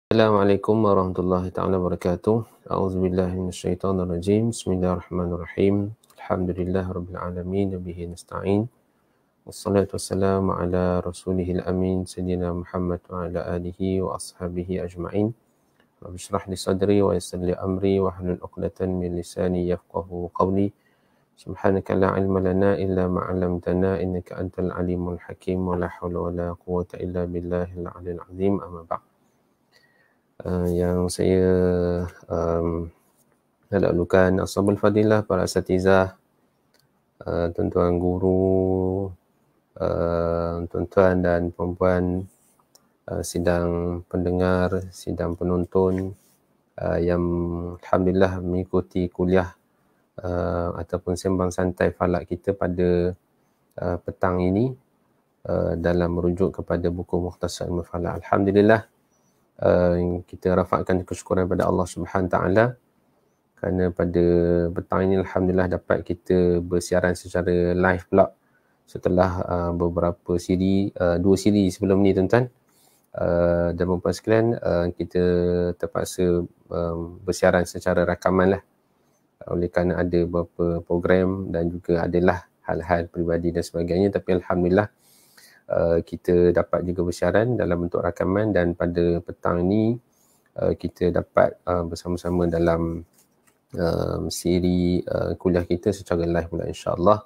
Assalamualaikum warahmatullahi taala wabarakatuh. A'udzubillahi minasyaitonir rajim. Bismillahirrahmanirrahim. Alhamdulillahirabbil alamin wa bihi nasta'in. Wassalatu wassalamu ala rasulihil amin sayyidina Muhammad wa ala alihi wa ashabihi ajma'in. Rabbi shrah li sadri wa yassir li amri wa hlul 'uqdatan min lisani yafqahu qawli. Subhanaka la ilma lana illa ma 'allamtana innaka antal alimul hakim wa la haula wa la quwwata illa billahil aliyyil azim. Amma ba'd. Yang saya lalukan ashabul fadilah, para asatizah, tuan-tuan guru, tuan-tuan dan puan-puan, sidang pendengar, sidang penonton yang alhamdulillah mengikuti kuliah ataupun sembang santai falak kita pada petang ini dalam merujuk kepada buku Mukhtasar Ilmu Falak. Alhamdulillah, kita rafakkan kesyukuran kepada Allah Subhanahu Taala kerana pada petang ini alhamdulillah dapat kita bersiaran secara live pula setelah beberapa siri, 2 siri sebelum ni tuan-tuan dan puan-puan sekalian, kita terpaksa bersiaran secara rakaman lah oleh kerana ada beberapa program dan juga adalah hal-hal peribadi dan sebagainya, tapi alhamdulillah kita dapat juga bersiaran dalam bentuk rakaman dan pada petang ini kita dapat bersama-sama dalam siri kuliah kita secara live pula insya-Allah.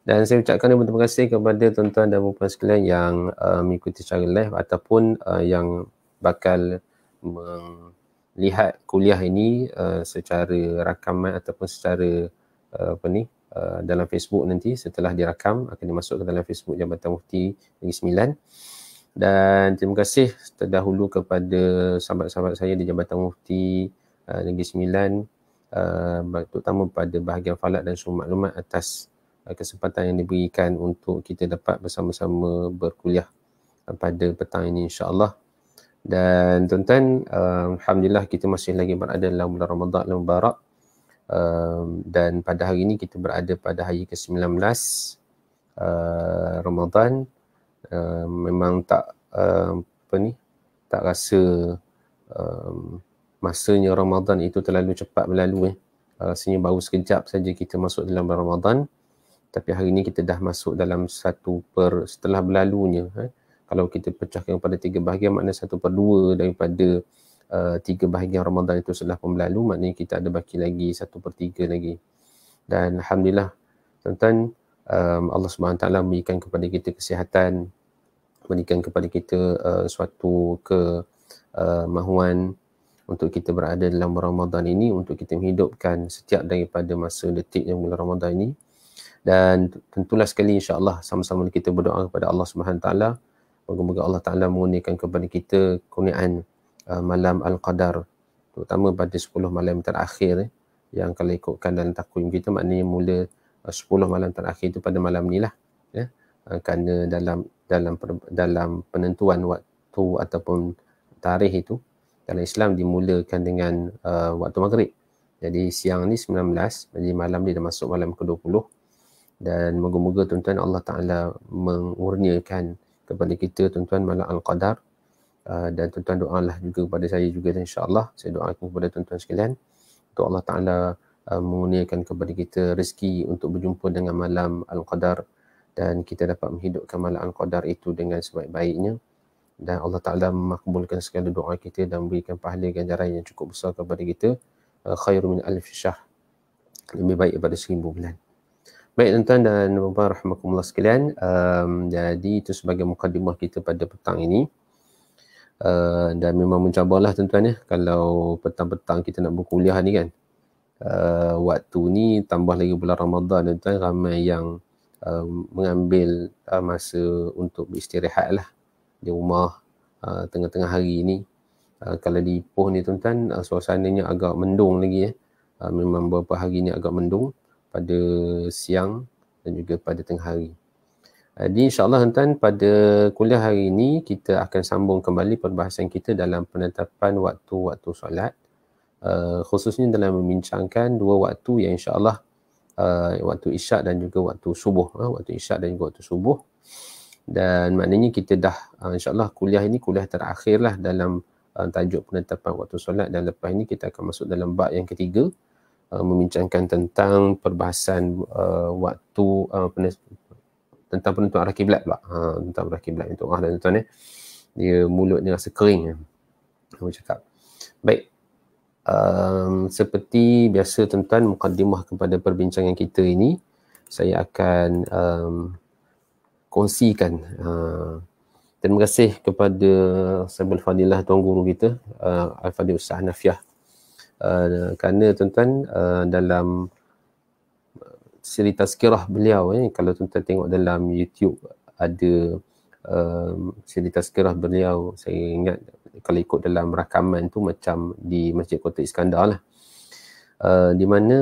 Dan saya ucapkan terima kasih kepada tuan-tuan dan puan-puan sekalian yang mengikuti secara live ataupun yang bakal melihat kuliah ini secara rakaman ataupun secara dalam Facebook nanti setelah dirakam akan dimasukkan dalam Facebook Jabatan Mufti Negeri Sembilan. Dan terima kasih terdahulu kepada sahabat-sahabat saya di Jabatan Mufti Negeri Sembilan, terutama pada bahagian falak dan sumber maklumat atas kesempatan yang diberikan untuk kita dapat bersama-sama berkuliah pada petang ini insya-Allah. Dan tuan-tuan, alhamdulillah kita masih lagi berada dalam bulan Ramadan yang mubarak. Dan pada hari ini kita berada pada hari ke-19 Ramadan. Memang tak tak rasa masanya Ramadan itu terlalu cepat berlalu. Rasanya baru sekejap saja kita masuk dalam bulan Ramadan. Tapi hari ini kita dah masuk dalam setelah berlalunya. Kalau kita pecahkan pada 3 bahagian, maknanya 1/2 daripada 3 bahagian Ramadan itu setelah pun berlalu, maknanya kita ada baki lagi 1/3 lagi. Dan alhamdulillah tuan-tuan, Allah SWT memberikan kepada kita kesihatan, memberikan kepada kita suatu kemahuan untuk kita berada dalam Ramadan ini, untuk kita menghidupkan setiap daripada masa detik yang bulan Ramadan ini. Dan tentulah sekali insya-Allah sama-sama kita berdoa kepada Allah SWT, moga-moga Allah Taala mengurniakan kepada kita kurniaan malam Al-Qadar, terutama pada 10 malam terakhir yang kalau ikutkan dalam takwim kita, maknanya mula 10 malam terakhir itu pada malam ni lah ya. Kerana dalam penentuan waktu ataupun tarikh itu dalam Islam dimulakan dengan waktu maghrib. Jadi siang ni 19, jadi malam ni dah masuk malam ke-20. Dan moga-moga tuan-tuan Allah Taala mengurniakan kepada kita tuan-tuan malam Al-Qadar. Dan tuan-tuan doalah juga kepada saya juga insya-Allah. Saya doakan kepada tuan-tuan sekalian untuk Allah Taala mengurniakan kepada kita rezeki untuk berjumpa dengan malam Al-Qadar dan kita dapat menghidupkan malam Al-Qadar itu dengan sebaik-baiknya, dan Allah Taala makbulkan segala doa kita dan berikan pahala ganjaran yang cukup besar kepada kita, khairu min alf syahr, lebih baik daripada 1000 bulan. Baik tuan-tuan dan puan-puan rahimakumullah sekalian, jadi itu sebagai mukadimah kita pada petang ini. Dan memang mencabarlah tuan-tuan ya, kalau petang-petang kita nak berkuliah ni kan, waktu ni tambah lagi bulan Ramadan tuan-tuan, ramai yang mengambil masa untuk beristirahat lah di rumah tengah-tengah hari ni. Kalau di Ipoh ni tuan-tuan, suasananya agak mendung lagi ya. Memang beberapa hari ni agak mendung pada siang dan juga pada tengah hari. Jadi insyaAllah tuan-tuan, pada kuliah hari ini kita akan sambung kembali perbahasan kita dalam penetapan waktu-waktu solat, khususnya dalam membincangkan 2 waktu yang insyaAllah waktu isyak dan juga waktu subuh. Waktu isyak dan juga waktu subuh. Dan maknanya kita dah insyaAllah kuliah ini kuliah terakhir lah dalam tajuk penetapan waktu solat, dan lepas ini kita akan masuk dalam bab yang ketiga, membincangkan tentang perbahasan waktu tentang penentuan arah kiblat pula. Tentang arah kiblat untuk dan tuan-tuan, dia mulut dia rasa kering aku cakap. Baik. Seperti biasa tuan-tuan, mukadimah kepada perbincangan kita ini, saya akan kongsikan. Terima kasih kepada Sahabat Fadilah Tuan Guru kita, Al-Fadil Ustaz Hanafiah, kerana tuan-tuan dalam siri tazkirah beliau, kalau tuan-tuan tengok dalam YouTube ada siri tazkirah beliau, saya ingat kalau ikut dalam rakaman tu macam di Masjid Kota Iskandar lah, di mana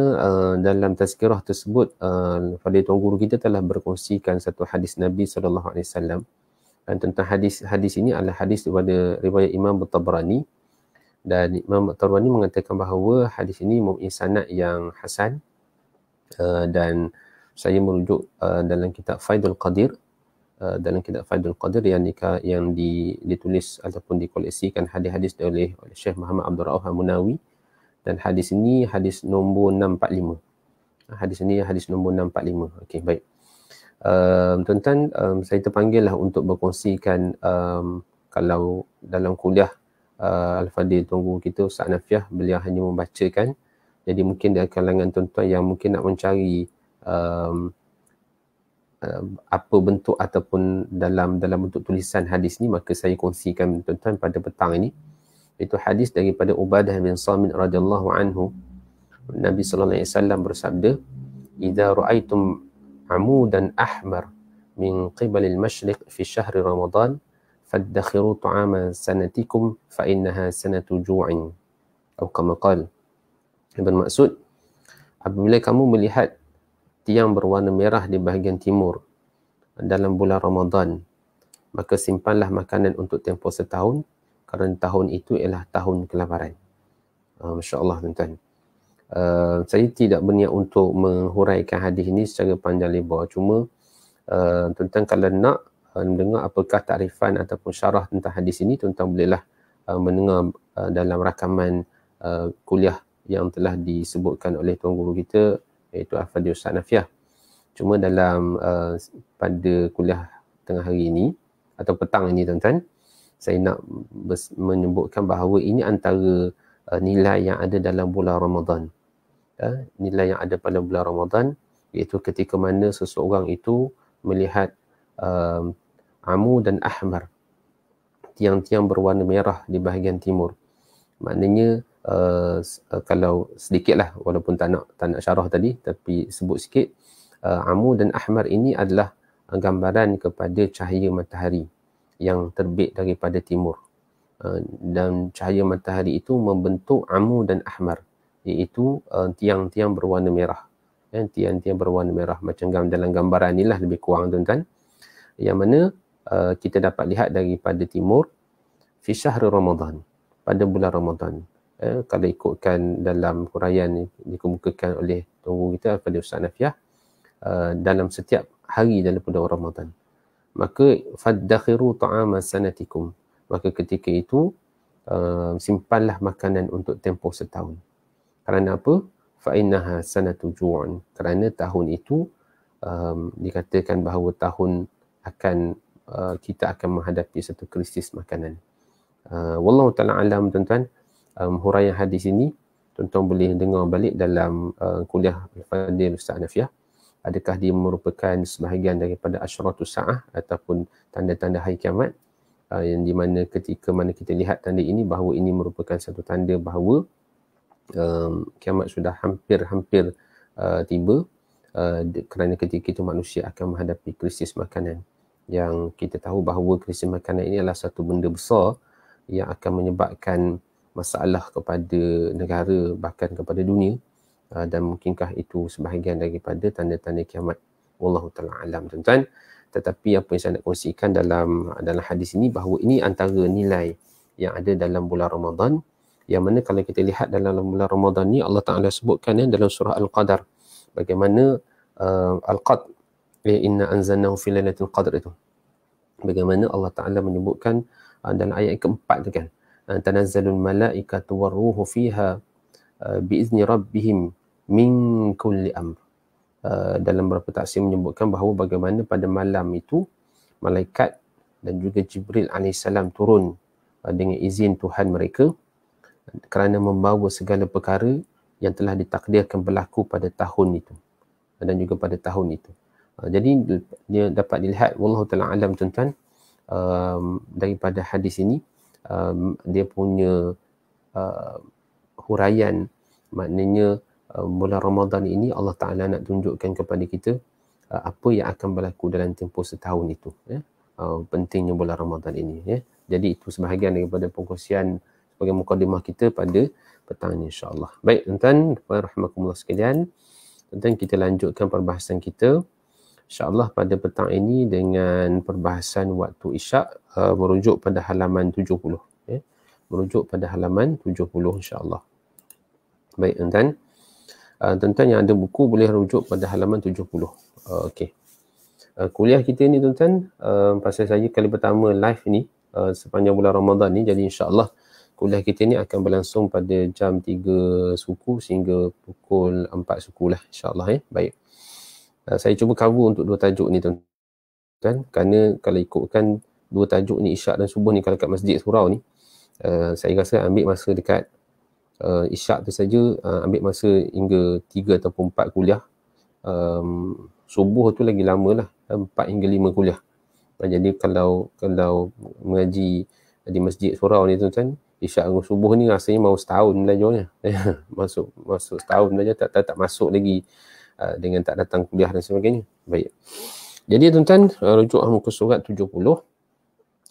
dalam tazkirah tersebut Fadil Tuan Guru kita telah berkongsikan satu hadis Nabi SAW, dan tentang hadis ini adalah hadis daripada riwayat Imam Tabrani, dan Imam Tabrani mengatakan bahawa hadis ini mempunyai sanad yang hasan, dan saya merujuk dalam kitab Faidul Qadir, dalam kitab Faidul Qadir yang ditulis ataupun dikoleksikan hadis-hadis oleh Syekh Muhammad Abdul Rauf Al-Munawi, dan hadis ini hadis nombor 645. Hadis ini hadis nombor 645. Okey, baik. Tuan-tuan, saya terpanggillah untuk berkongsikan kalau dalam kuliah Al-Fadil Tuan Guru kita Ustaz Hanafiah, beliau hanya membacakan. Jadi mungkin dari kalangan tuan-tuan yang mungkin nak mencari apa bentuk ataupun dalam bentuk tulisan hadis ni, maka saya kongsikan tuan-tuan pada petang ini. Itu hadis daripada Ubadah bin Samit radhiyallahu anhu. Nabi sallallahu alaihi wasallam bersabda, "Idza ra'aitum amudan ahmar min qibal al-mashriq fi syahr Ramadan, fadakhiru ta'ama sanatikum fa innaha sanatu ju'in." Atau kama qala. Bermaksud, apabila kamu melihat tiang berwarna merah di bahagian timur dalam bulan Ramadan, maka simpanlah makanan untuk tempoh setahun, kerana tahun itu ialah tahun kelaparan. Masya Allah tuan-tuan. Saya tidak berniat untuk menghuraikan hadis ini secara panjang lebar. Cuma tuan-tuan kalau nak mendengar apakah takrifan ataupun syarah tentang hadis ini, tuan-tuan bolehlah mendengar dalam rakaman kuliah yang telah disebutkan oleh Tuan Guru kita, iaitu Al-Fadil Ustaz Hanafiah. Cuma dalam pada kuliah tengah hari ini atau petang ini tuan-tuan, saya nak menyebutkan bahawa ini antara nilai yang ada dalam bulan Ramadan. Nilai yang ada pada bulan Ramadan, iaitu ketika mana seseorang itu melihat amu dan ahmar, tiang-tiang berwarna merah di bahagian timur. Maknanya kalau sedikitlah, walaupun tak nak syarah tadi, tapi sebut sikit, amu dan ahmar ini adalah gambaran kepada cahaya matahari yang terbit daripada timur, dan cahaya matahari itu membentuk amu dan ahmar, iaitu tiang-tiang berwarna merah, tiang-tiang berwarna merah macam dalam gambaran inilah lebih kurang tuan-tuan, yang mana kita dapat lihat daripada timur fi syahr Ramadan, pada bulan Ramadan. Kalau ikutkan dalam huraian dikemukakan oleh Tuan Guru kita pada Ustaz Hanafiah, dalam setiap hari dalam bulan Ramadan, maka faddakhiru ta'ama sanatikum, maka ketika itu simpanlah makanan untuk tempoh setahun. Kerana apa? Fa innaha sanatu ju'un, kerana tahun itu dikatakan bahawa tahun akan kita akan menghadapi satu krisis makanan. Wallahu ta'ala alam tuan-tuan. Huraian hadis ini tuan-tuan boleh dengar balik dalam kuliah Al-Fadil Ustaz Hanafiah. Adakah dia merupakan sebahagian daripada asyratus sa'ah ataupun tanda-tanda hari kiamat, yang di mana ketika mana kita lihat tanda ini, bahawa ini merupakan satu tanda bahawa kiamat sudah hampir tiba, kerana ketika itu manusia akan menghadapi krisis makanan, yang kita tahu bahawa krisis makanan ini adalah satu benda besar yang akan menyebabkan masalah kepada negara, bahkan kepada dunia, dan mungkinkah itu sebahagian daripada tanda-tanda kiamat. Wallahu ta'ala alam tuan-tuan. Tetapi apa yang saya nak kongsikan dalam hadis ini, bahawa ini antara nilai yang ada dalam bulan Ramadan, yang mana kalau kita lihat dalam bulan Ramadan ni, Allah Ta'ala sebutkan dalam surah Al-Qadar, bagaimana Al-Qadr, inna anzalnahu fi lailatul qadr itu, bagaimana Allah Ta'ala menyebutkan dalam ayat keempat tu kan, tanazzalul malaikatu warruhu fiha biizni rabbihim min kulli amr. Dalam beberapa tafsir menyebutkan bahawa bagaimana pada malam itu malaikat dan juga Jibril alaihissalam turun dengan izin Tuhan mereka kerana membawa segala perkara yang telah ditakdirkan berlaku pada tahun itu dan juga pada tahun itu. Jadi dia dapat dilihat, wallahu ta'ala alam tuan-tuan, daripada hadis ini dia punya huraian, maknanya bulan Ramadan ini Allah Ta'ala nak tunjukkan kepada kita apa yang akan berlaku dalam tempoh setahun itu, ya. Pentingnya bulan Ramadan ini, ya. Jadi itu sebahagian daripada perkongsian sebagai mukadimah kita pada petang ini, insya-Allah. Baik tuan-tuan, rahmatullah sekalian, tuan-tuan, kita lanjutkan perbahasan kita insya-Allah pada petang ini dengan perbahasan waktu isyak, merujuk pada halaman 70, ya. Merujuk pada halaman 70 insya-Allah. Baik tuan-tuan, tuan-tuan yang ada buku boleh rujuk pada halaman 70. Okey. Kuliah kita ni tuan-tuan, pasal saya kali pertama live ni sepanjang bulan Ramadan ni, jadi insya-Allah kuliah kita ni akan berlangsung pada jam 3 suku sehingga pukul 4 suku lah, insya-Allah, ya. Baik. Saya cuba cover untuk dua tajuk ni tuan-tuan, kerana kalau ikutkan dua tajuk ni, isyak dan subuh ni, kalau kat Masjid Surau ni, saya rasa ambil masa dekat isyak tu saja, ambil masa hingga 3 ataupun 4 kuliah. Subuh tu lagi lama lah, 4 hingga 5 kuliah. Jadi kalau mengaji di Masjid Surau ni tuan-tuan, isyak dengan subuh ni rasanya mau setahun belajarnya. masuk setahun belajar, tak masuk lagi dengan tak datang kuliah dan sebagainya. Baik. Jadi tuan-tuan, rujuk muka surat 70,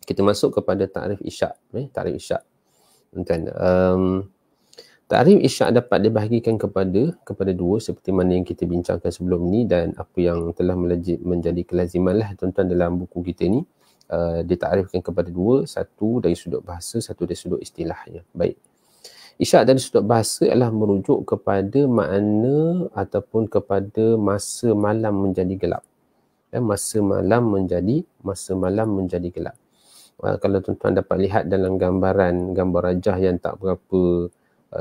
kita masuk kepada takrif isyak. Takrif isyak. Tuan-tuan, takrif isyak dapat dibahagikan kepada dua, seperti mana yang kita bincangkan sebelum ni dan apa yang telah menjadi kelaziman lah tuan-tuan dalam buku kita ni. Ditakrifkan kepada dua, satu dari sudut bahasa, satu dari sudut istilahnya. Baik. Isyak dari sudut bahasa adalah merujuk kepada makna ataupun kepada masa malam menjadi gelap. Masa malam menjadi gelap. Kalau tuan-tuan dapat lihat dalam gambar rajah yang tak berapa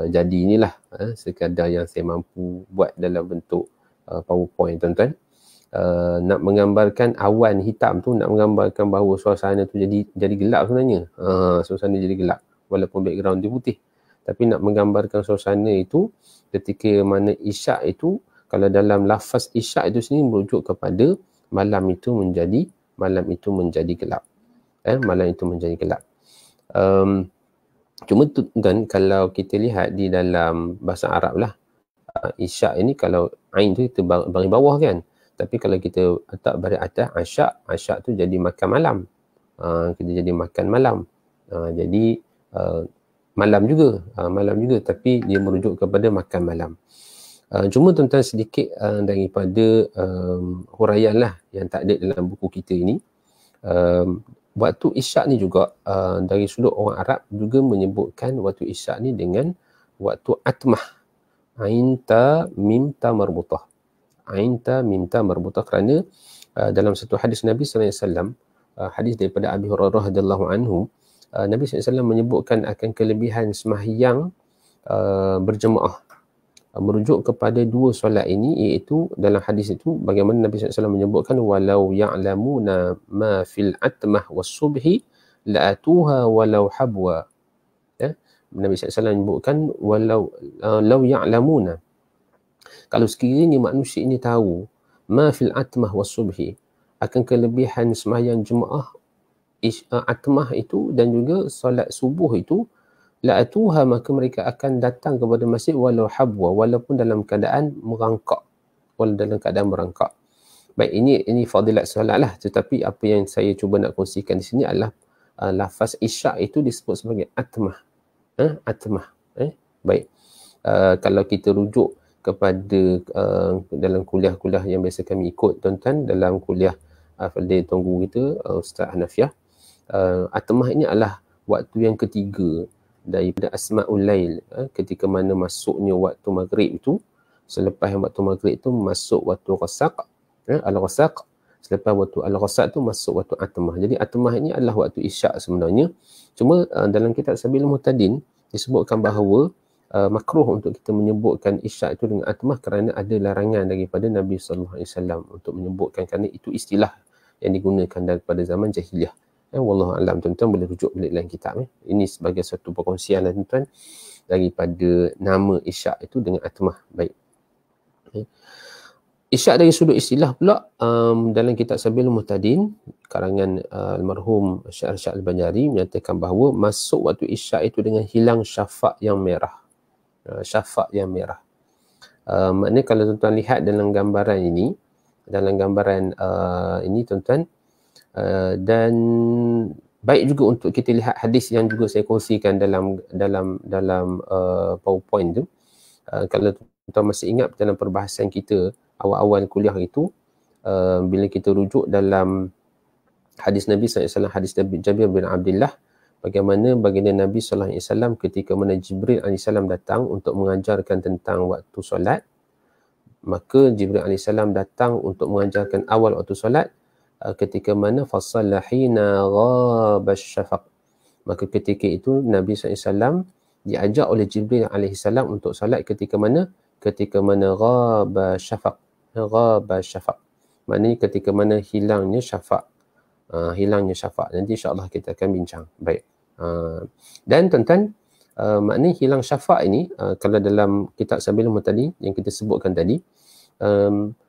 jadi inilah, sekadar yang saya mampu buat dalam bentuk PowerPoint tuan-tuan. Nak menggambarkan awan hitam tu, nak menggambarkan bahawa suasana tu jadi gelap sebenarnya. Suasana jadi gelap walaupun background dia putih. Tapi nak menggambarkan suasana itu ketika mana isyak itu, kalau dalam lafaz isyak itu sendiri merujuk kepada malam itu menjadi gelap. Malam itu menjadi gelap. Cuma tuan, kalau kita lihat di dalam bahasa Arab lah, isyak ini kalau ain tu kita bagi bawah kan. Tapi kalau kita letak baris atas, asyak tu jadi makan malam. Kita jadi makan malam. Jadi malam juga, tapi dia merujuk kepada makan malam. Cuma tuan-tuan sedikit daripada huraian lah yang tak ada dalam buku kita ini. Waktu isyak ni juga dari sudut orang Arab juga menyebutkan waktu isyak ni dengan waktu atmah. Ain ta mim ta marbutah. Ain ta mim ta marbutah, kerana dalam satu hadis Nabi sallallahu alaihi wasallam, hadis daripada Abi Hurairah radhiyallahu anhu, Nabi SAW menyebutkan akan kelebihan sembahyang berjemaah, merujuk kepada dua solat ini, iaitu dalam hadis itu bagaimana Nabi SAW menyebutkan walau ya'lamuna ma fil atmah was subhi la'atuha walau habwa. Nabi SAW menyebutkan walau law ya'lamuna, kalau sekiranya manusia ini tahu ma fil atmah was subhi, akan kelebihan sembahyang jemaah atmah itu dan juga solat subuh itu, la'atuha, maka mereka akan datang kepada masjid walau habwa, walaupun dalam keadaan merangkak. Baik, ini fadilat solat lah, tetapi apa yang saya cuba nak kongsikan di sini adalah lafaz isyak itu disebut sebagai atmah. Baik. Kalau kita rujuk kepada dalam kuliah-kuliah yang biasa kami ikut tuan-tuan, dalam kuliah Fadil Tunggu kita, Ustaz Hanafiah, atmah ini adalah waktu yang ketiga daripada Asma'ul Lail, ketika mana masuknya waktu maghrib itu. Selepas waktu maghrib itu masuk waktu ghasaq, al-ghasaq, Selepas waktu al-ghasaq tu masuk waktu atmah. Jadi atmah ini adalah waktu isyak sebenarnya. Cuma dalam kitab Sabilul Muhtadin disebutkan bahawa makruh untuk kita menyebutkan isyak itu dengan atmah kerana ada larangan daripada Nabi sallallahu alaihi wasallam untuk menyebutkan, kerana itu istilah yang digunakan daripada zaman jahiliah. Wallahu a'lam, tuan-tuan boleh rujuk balik dalam kitab. Ini sebagai satu perkongsian tuan-tuan daripada nama isyak itu dengan atmah. Baik. Isyak dari sudut istilah pula, dalam kitab Sabilul Muhtadin karangan almarhum Syekh Arsyad Al-Banjari menyatakan bahawa masuk waktu isyak itu dengan hilang syafaq yang merah. Syafaq yang merah. Maknanya kalau tuan-tuan lihat dalam gambaran ini, tuan-tuan, dan baik juga untuk kita lihat hadis yang juga saya kongsikan dalam PowerPoint tu. Kalau tuan-tuan masih ingat dalam perbahasan kita awal-awal kuliah itu, bila kita rujuk dalam hadis Nabi SAW, hadis Jabir bin Abdullah, bagaimana baginda Nabi SAW ketika mana Jibril AS datang untuk mengajarkan tentang waktu solat, maka Jibril AS datang untuk mengajarkan awal waktu solat ketika mana fasalla hina ghaba syafaq. Maka ketika itu Nabi SAW diajak oleh Jibril AS untuk solat ketika mana ghaba syafaq. Maknanya ketika mana hilangnya syafaq. Nanti insya-Allah kita akan bincang. Baik. Dan tuan-tuan, maknanya hilang syafaq ini, kalau dalam kitab Sabilul Muhtadin yang kita sebutkan tadi,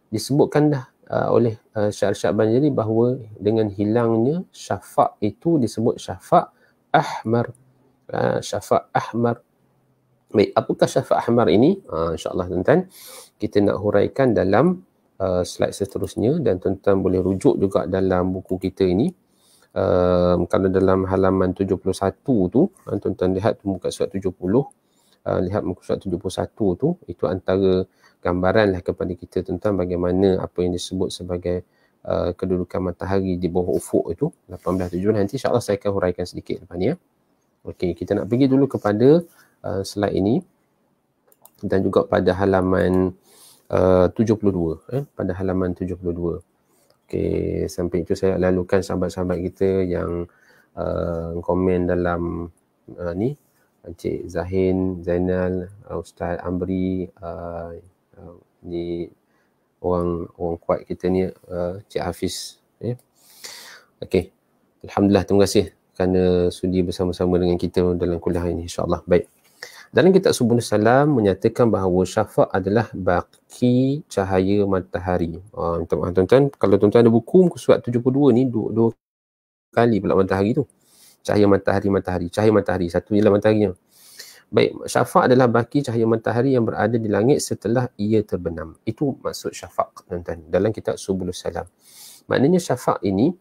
disebutkan dah oleh Syekh Arsyad Banjari bahawa dengan hilangnya syafaq itu disebut syafaq ahmar. Syafaq ahmar. Baik, apakah syafaq ahmar ini? InsyaAllah tuan-tuan, kita nak huraikan dalam slide seterusnya, dan tuan-tuan boleh rujuk juga dalam buku kita ini. Kalau dalam halaman 71 tu, tuan-tuan lihat tu muka surat 70, lihat muka surat 71 tu, itu antara gambaran lah kepada kita tentang bagaimana apa yang disebut sebagai kedudukan matahari di bawah ufuk itu, 18-7. Nanti insyaAllah saya akan huraikan sedikit lepas ni. Okey, kita nak pergi dulu kepada slide ini, dan juga pada halaman 72, pada halaman 72. Okey, sampai itu saya lalukan sahabat-sahabat kita yang komen dalam ni, Encik Zahin, Zainal, Ustaz Amri, ni orang kuat kita ni, Cik Hafiz. Okey, alhamdulillah, terima kasih kerana sudi bersama-sama dengan kita dalam kuliah ini, insya-Allah. Baik. Dalam kitab Subulus Salam menyatakan bahawa syafaq adalah baki cahaya matahari. Tuan-tuan, kalau tuan-tuan ada buku surat 72 ni, dua kali pula matahari tu. Cahaya matahari, cahaya matahari, satu ialah mataharinya. Baik, syafaq adalah baki cahaya matahari yang berada di langit setelah ia terbenam. Itu maksud syafaq, tuan-tuan, dalam kitab Subulus Salam. Maknanya syafaq ini,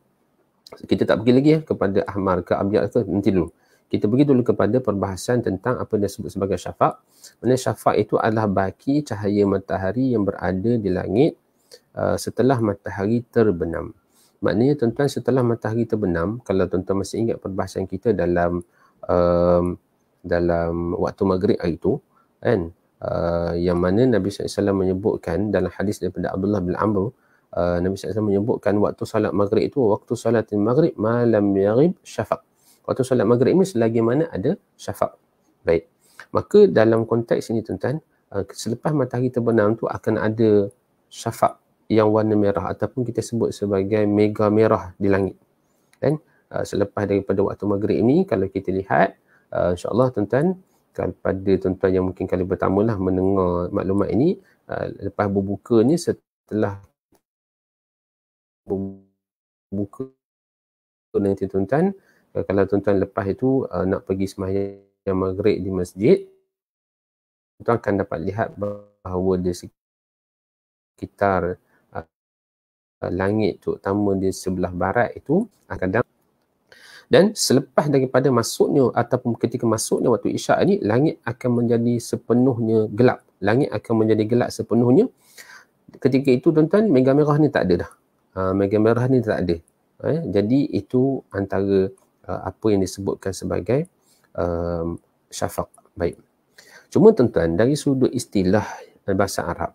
kita tak pergi lagi kepada ahmar ke abyad ke, nanti dulu. Kita pergi dulu kepada perbahasan tentang apa yang disebut sebagai syafaq. Maksudnya syafaq itu adalah baki cahaya matahari yang berada di langit setelah matahari terbenam. Maknanya tuan-tuan, setelah matahari terbenam, kalau tuan-tuan masih ingat perbahasan kita dalam waktu maghrib hari itu, kan, yang mana Nabi SAW menyebutkan dalam hadis daripada Abdullah bin Amr, Nabi SAW menyebutkan waktu salat maghrib itu, waktu salatil maghrib malam yaghib syafaq. Waktu solat maghrib ini selagi mana ada syafaq. Baik. Maka dalam konteks ini tuan-tuan, selepas matahari terbenam tu akan ada syafaq yang warna merah, ataupun kita sebut sebagai mega merah di langit. Dan selepas daripada waktu maghrib ini, kalau kita lihat, insya-Allah tuan-tuan, kepada tuan-tuan yang mungkin kali pertama lah mendengar maklumat ini, lepas berbukanya, setelah berbuka nanti tuan-tuan, kalau tuan-tuan lepas itu nak pergi sembahyang maghrib di masjid, tuan akan dapat lihat bahawa di sekitar langit, terutama di sebelah barat itu, kadang, dan selepas daripada masuknya ataupun ketika masuknya waktu isyak ni, langit akan menjadi sepenuhnya gelap. Langit akan menjadi gelap sepenuhnya. Ketika itu tuan-tuan, mega merah ni tak ada dah. Mega merah ni tak ada. Jadi itu antara apa yang disebutkan sebagai syafaq. Baik. Cuma tuan-tuan, dari sudut istilah bahasa Arab,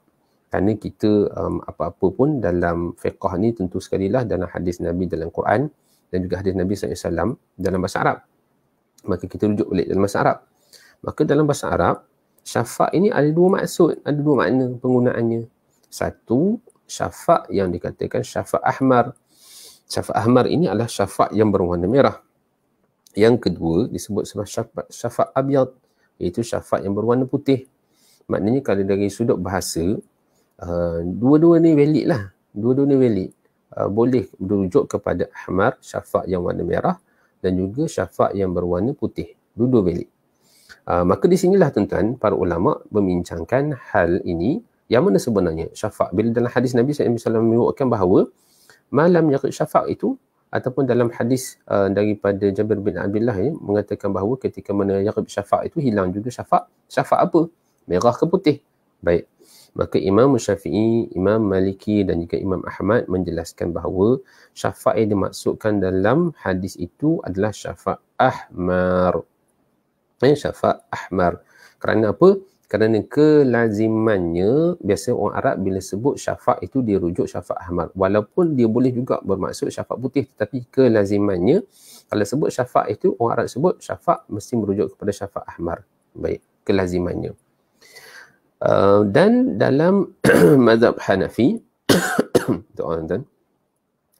Kerana kita apa-apa pun dalam fiqh ni tentu sekali lah dalam hadis Nabi dalam Quran dan juga hadis Nabi SAW dalam bahasa Arab. Maka kita rujuk balik dalam bahasa Arab. Maka dalam bahasa Arab, syafa' ini ada dua maksud, ada dua makna penggunaannya. Satu, syafa' yang dikatakan syafa' ahmar. Syafa' ahmar ini adalah syafa' yang berwarna merah. Yang kedua disebut sebagai syafa' abyad, iaitu syafa' yang berwarna putih. Maknanya kalau dari sudut bahasa, dua-dua ni valid lah. Dua-dua ni valid. Boleh merujuk kepada ahmar, syafa' yang warna merah, dan juga syafa' yang berwarna putih. Dua-dua valid. Maka di sinilah tuan-tuan, para ulama membincangkan hal ini, yang mana sebenarnya syafa'. Bila dalam hadis Nabi SAW menyebutkan bahawa malam yaqid syafa' itu, ataupun dalam hadis daripada Jabir bin Abdullah mengatakan bahawa ketika mana yaqid syafa' itu hilang juga syafa'. Syafa' apa? Merah ke putih? Baik. Maka Imam Syafi'i, Imam Maliki dan juga Imam Ahmad menjelaskan bahawa syafa' yang dimaksudkan dalam hadis itu adalah syafa' ahmar. Syafa' ahmar. Kerana apa? Kerana kelazimannya, biasa orang Arab bila sebut syafa' itu dia rujuk syafa' ahmar. Walaupun dia boleh juga bermaksud syafa' putih, tetapi kelazimannya, kalau sebut syafa' itu, orang Arab sebut syafa' mesti merujuk kepada syafa' ahmar. Baik, kelazimannya. Dan dalam mazhab Hanafi,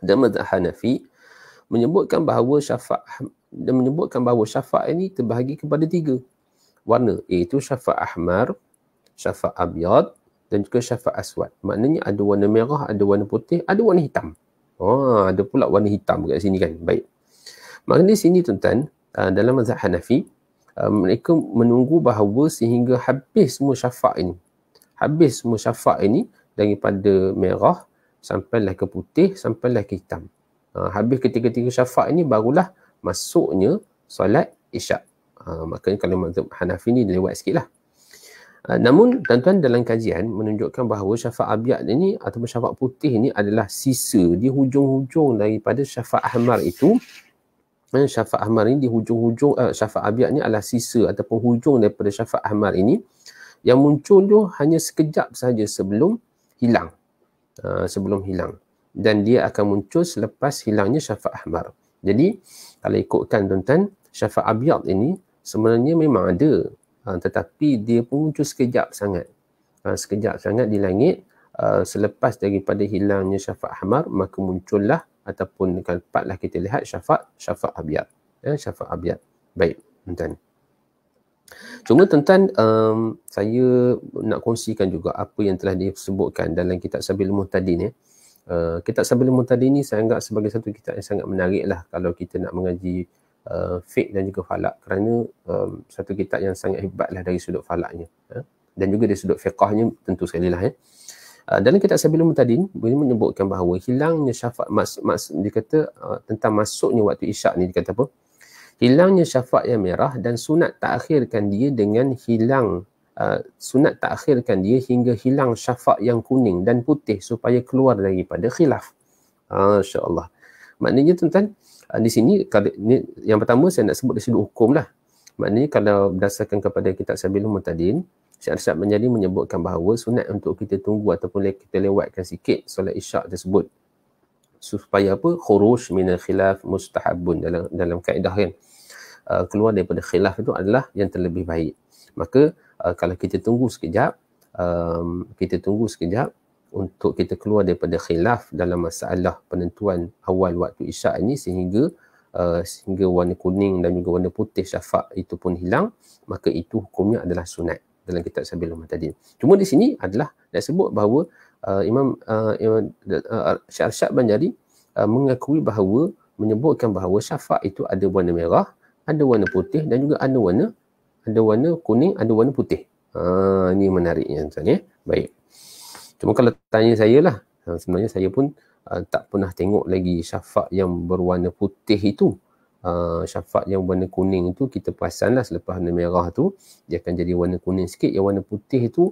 dalam mazhab Hanafi menyebutkan bahawa syafa' ini terbahagi kepada tiga warna, iaitu syafa' ahmar, syafa' abyad dan juga syafa' aswad. Maknanya ada warna merah, ada warna putih, ada warna hitam. Ada pula warna hitam kat sini kan. Baik. Maknanya di sini tuan-tuan, dalam mazhab Hanafi, mereka menunggu bahawa sehingga habis semua syafa' ini. Habis semua syafa' ini daripada merah sampailah ke putih, sampailah ke hitam. Habis ketiga-tiga syafa' ini barulah masuknya solat isyak. Makanya kalau mazhab Hanafi ni lewat sikit lah. Namun tuan-tuan dalam kajian menunjukkan bahawa syafa' abyad ini ataupun syafa' putih ini adalah sisa di hujung-hujung daripada syafa' ahmar itu. Syafa' ahmar ini di hujung-hujung, syafa' abyad ni adalah sisa ataupun hujung daripada syafa' ahmar ini yang muncul tu hanya sekejap saja sebelum hilang. Sebelum hilang. Dan dia akan muncul selepas hilangnya syafa' ahmar. Jadi kalau ikutkan tuan-tuan, syafa' abyad ini sebenarnya memang ada, tetapi dia pun muncul sekejap sangat. Sekejap sangat di langit, selepas daripada hilangnya syafa' ahmar, maka muncullah ataupun tepatlah kita lihat syafa' abyad. Syafa' abyad. Baik, tuan-tuan. Cuma tuan-tuan, saya nak kongsikan juga apa yang telah disebutkan dalam kitab Sabilul Muhtadin. Kitab Sabilul Muhtadin ni saya anggap sebagai satu kitab yang sangat menarik lah kalau kita nak mengaji fiqh dan juga falak, kerana satu kitab yang sangat hebat lah dari sudut falaknya, dan juga dari sudut fiqahnya tentu sekali lah. Dalam kitab Sabilul Muhtadin boleh menyebutkan bahawa hilangnya syafa', dia kata tentang masuknya waktu isyak ni, dia kata apa? Hilangnya syafa' yang merah dan sunat takhirkan dia dengan hilang, sunat takhirkan dia hingga hilang syafa' yang kuning dan putih supaya keluar daripada khilaf. Insya-Allah. Maknanya tuan-tuan, di sini yang pertama saya nak sebut dari sudut hukum lah. Maknanya kalau berdasarkan kepada kitab Sabilul Muhtadin, Syekh Arsyad Banjari menyebutkan bahawa sunat untuk kita tunggu ataupun kita lewatkan sikit solat isyak tersebut supaya apa? Khuruj minal khilaf mustahabun, dalam kaedah kan. Keluar daripada khilaf itu adalah yang terlebih baik. Maka kalau kita tunggu sekejap, untuk kita keluar daripada khilaf dalam masalah penentuan awal waktu isyak ini sehingga warna kuning dan juga warna putih syafa' itu pun hilang, maka itu hukumnya adalah sunat dalam kitab Sabilul Muhtadin. Cuma di sini adalah nak sebut bahawa Imam Syekh Arsyad Banjari mengakui bahawa, menyebutkan bahawa syafa' itu ada warna merah, ada warna putih dan juga ada warna kuning, ada warna putih. Ini menariknya tuan ya. Baik. Cuma kalau tanya saya lah, sebenarnya saya pun tak pernah tengok lagi syafa' yang berwarna putih itu. Syafa' yang warna kuning itu kita perasan lah selepas warna merah tu dia akan jadi warna kuning sikit. Yang warna putih itu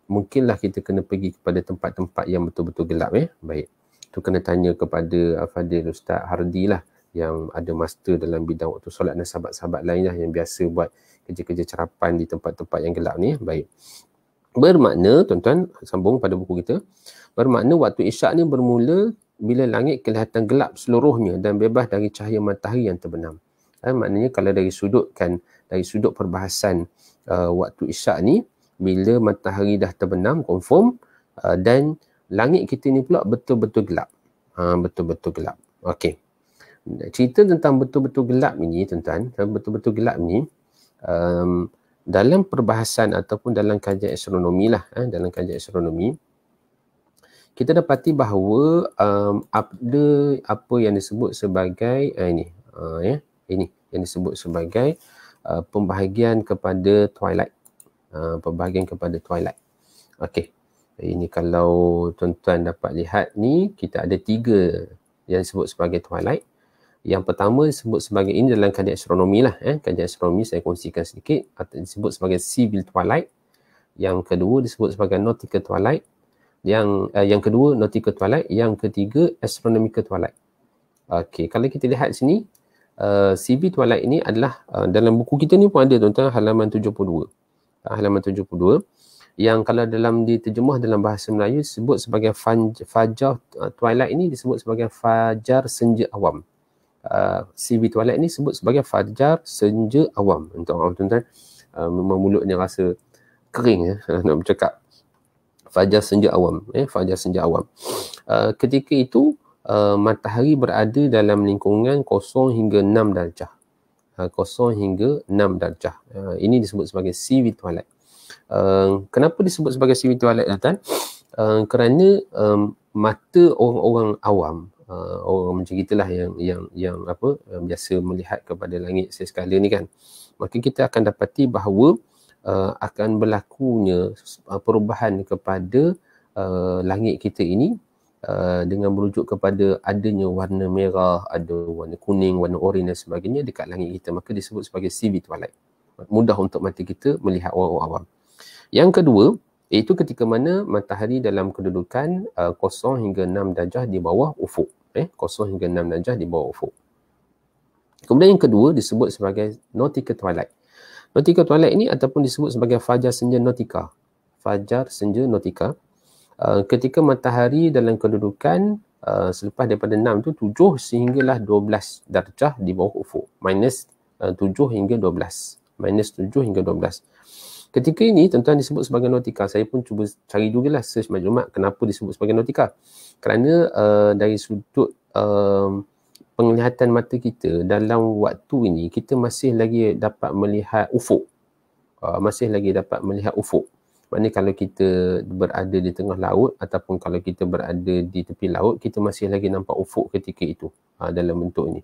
mungkinlah kita kena pergi kepada tempat-tempat yang betul-betul gelap ya. Baik. Tu kena tanya kepada Fadil Ustaz Hardi lah, yang ada master dalam bidang waktu solat dan sahabat-sahabat lain lah yang biasa buat kerja-kerja cerapan di tempat-tempat yang gelap ni. Baik. Bermakna, tuan-tuan, sambung pada buku kita, bermakna waktu isyak ni bermula bila langit kelihatan gelap seluruhnya dan bebas dari cahaya matahari yang terbenam. Maknanya kalau dari sudut perbahasan waktu isyak ni, bila matahari dah terbenam, confirm, dan langit kita ni pula betul-betul gelap. Betul-betul gelap. Okey. Cerita tentang betul-betul gelap ni, tuan-tuan, betul-betul gelap ni, dalam perbahasan ataupun dalam kajian astronomi lah, dalam kajian astronomi, kita dapati bahawa ada apa yang disebut sebagai ini yang disebut sebagai pembahagian kepada twilight. Pembahagian kepada twilight. Okey. Ini kalau tuan-tuan dapat lihat ni, kita ada 3 yang disebut sebagai twilight. Yang pertama disebut sebagai, ini dalam kajian astronomi lah, kajian astronomi saya kongsikan sedikit, atau disebut sebagai civil twilight. Yang kedua disebut sebagai nautical twilight. Yang kedua nautical twilight, yang ketiga astronomical twilight. Okey, kalau kita lihat sini, civil twilight ini adalah dalam buku kita ni pun ada, tuan-tuan, halaman 72. Halaman 72 yang kalau dalam diterjemah dalam bahasa Melayu disebut sebagai fajar twilight, ini disebut sebagai fajar senja awam. CV twilight ni sebut sebagai fajar senja awam. Untuk tuan-tuan, memang mulut ni rasa kering nak bercakap. Fajar senja awam, fajar senja awam. Ketika itu matahari berada dalam lingkungan 0 hingga 6 darjah. 0 hingga 6 darjah. Ini disebut sebagai CV twilight. Kenapa disebut sebagai CV twilight, tuan-tuan? Kerana mata orang-orang awam, orang macam gitulah yang biasa melihat kepada langit seskala ni kan, maka kita akan dapati bahawa akan berlakunya perubahan kepada langit kita ini dengan merujuk kepada adanya warna merah, ada warna kuning, warna oranye dan sebagainya dekat langit kita, maka disebut sebagai CV twilight. Mudah untuk mata kita melihat orang-orang awam. Yang kedua, iaitu ketika mana matahari dalam kedudukan 0 hingga 6 darjah di bawah ufuk. 0 hingga 6 darjah di bawah ufuk. Kemudian yang kedua disebut sebagai nautical twilight. Nautical twilight ini ataupun disebut sebagai fajar senja nautika. Fajar senja nautika. Ketika matahari dalam kedudukan selepas daripada 6 tu 7 sehinggalah 12 darjah di bawah ufuk. Minus 7 hingga 12. Minus 7 hingga 12. Ketika ini tuan-tuan disebut sebagai nautika. Saya pun cuba cari jugalah, search maklumat kenapa disebut sebagai nautika. Kerana dari sudut penglihatan mata kita dalam waktu ini, kita masih lagi dapat melihat ufuk. Masih lagi dapat melihat ufuk. Maknanya kalau kita berada di tengah laut ataupun kalau kita berada di tepi laut, kita masih lagi nampak ufuk ketika itu dalam bentuk ini.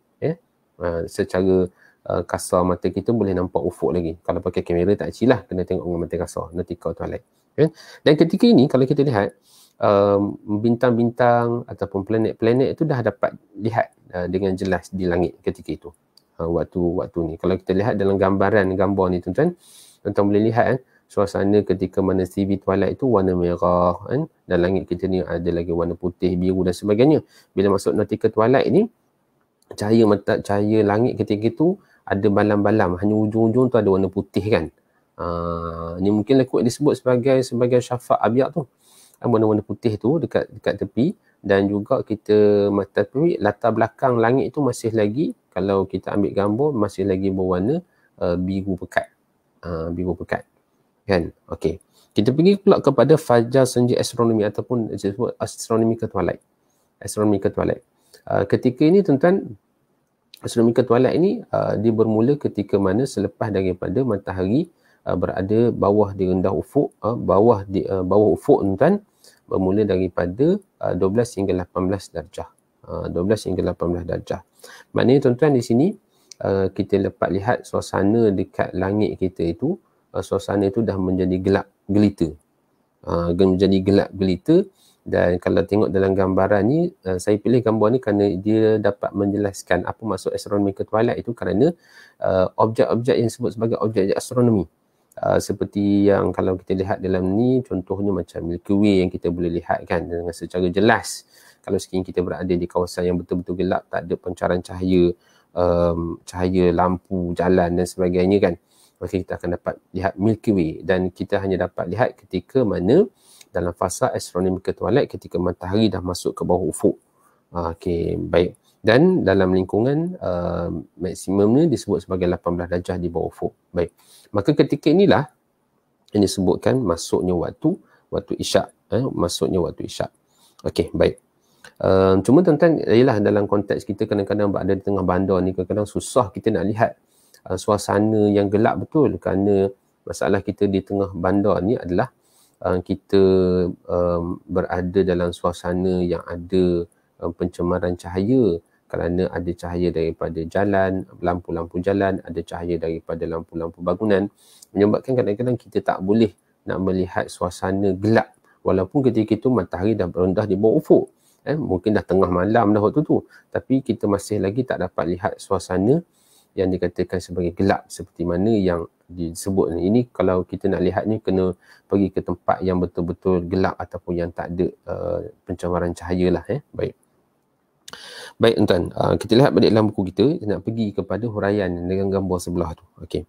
Secara kasar mata kita boleh nampak ufuk lagi. Kalau pakai kamera tak cilah, kena tengok dengan mata kasar, nautical twilight. Dan ketika ini kalau kita lihat bintang-bintang ataupun planet-planet itu dah dapat lihat dengan jelas di langit ketika itu. Waktu ni. Kalau kita lihat dalam gambar ni tuan-tuan boleh lihat suasana ketika mana CV twilight itu warna merah dan langit kita ni ada lagi warna putih, biru dan sebagainya. Bila masuk nautical twilight ni, cahaya langit ketika itu ada balam-balam, hanya ujung-ujung tu ada warna putih kan. Ni mungkin kot disebut sebagai syafaq abyad tu. Warna-warna putih tu dekat tepi, dan juga kita tapi latar belakang langit itu masih lagi, kalau kita ambil gambar, masih lagi berwarna biru pekat. Biru pekat. Kan? Okey. Kita pergi pula kepada fajar senja astronomi ataupun disebut astronomical twilight. Astronomical twilight. Ketika ini tuan-tuan, astronomical twilight ini dia bermula ketika mana selepas daripada matahari berada bawah di rendah ufuk, bawah ufuk tuan-tuan, bermula daripada 12 hingga 18 darjah. 12 hingga 18 darjah. Maknanya tuan-tuan di sini kita dapat lihat suasana dekat langit kita itu, suasana itu dah menjadi gelap gelita. Menjadi gelap gelita. Dan kalau tengok dalam gambaran ni, saya pilih gambar ni kerana dia dapat menjelaskan apa maksud astronomical twilight itu, kerana objek-objek yang disebut sebagai objek astronomi. Seperti yang kalau kita lihat dalam ni, contohnya macam Milky Way yang kita boleh lihat kan dengan secara jelas. Kalau sekiranya kita berada di kawasan yang betul-betul gelap, tak ada pancaran cahaya, cahaya lampu jalan dan sebagainya kan. maka kita akan dapat lihat Milky Way, dan kita hanya dapat lihat ketika mana dalam fasa astronomical twilight, ketika matahari dah masuk ke bawah ufuk. Okey, baik. Dan dalam lingkungan maksimumnya disebut sebagai 18 darjah di bawah ufuk. Baik. Maka ketika inilah yang disebutkan masuknya waktu isyak, masuknya waktu isyak. Okey, baik. Cuma tuan-tuan, ialah dalam konteks kita kadang-kadang berada di tengah bandar ni, kadang-kadang susah kita nak lihat suasana yang gelap betul, kerana masalah kita di tengah bandar ni adalah kita berada dalam suasana yang ada pencemaran cahaya, kerana ada cahaya daripada jalan, lampu-lampu jalan, ada cahaya daripada lampu-lampu bangunan, menyebabkan kadang-kadang kita tak boleh nak melihat suasana gelap walaupun ketika itu matahari dah berendah di bawah ufuk. Mungkin dah tengah malam dah waktu tu, tapi kita masih lagi tak dapat lihat suasana yang dikatakan sebagai gelap seperti mana yang disebut ni. Ini kalau kita nak lihat ni kena pergi ke tempat yang betul-betul gelap ataupun yang tak ada pencemaran cahaya lah. Baik. Baik tuan, kita lihat balik dalam buku kita, nak pergi kepada huraian dengan gambar sebelah tu. Okey.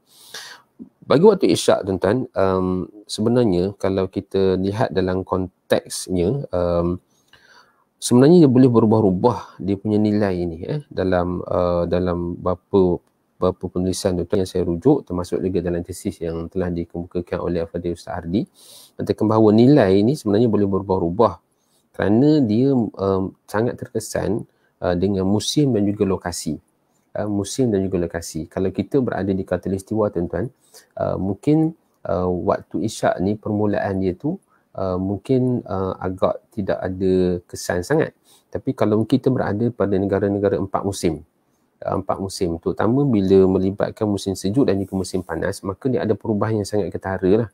Bagi waktu isyak tuan-tuan, sebenarnya kalau kita lihat dalam konteksnya, sebenarnya dia boleh berubah-ubah dia punya nilai ini dalam beberapa penulisan tuan-tuan yang saya rujuk, termasuk juga dalam tesis yang telah dikemukakan oleh Al-Fadhil Ustaz Ardi, katakan bahawa nilai ini sebenarnya boleh berubah-ubah kerana dia sangat terkesan dengan musim dan juga lokasi. Musim dan juga lokasi. Kalau kita berada di Khatulistiwa tuan-tuan, mungkin waktu isyak ni permulaan dia tu mungkin agak tidak ada kesan sangat. Tapi kalau kita berada pada negara-negara empat musim, terutama bila melibatkan musim sejuk dan juga musim panas, maka dia ada perubahan yang sangat ketara lah.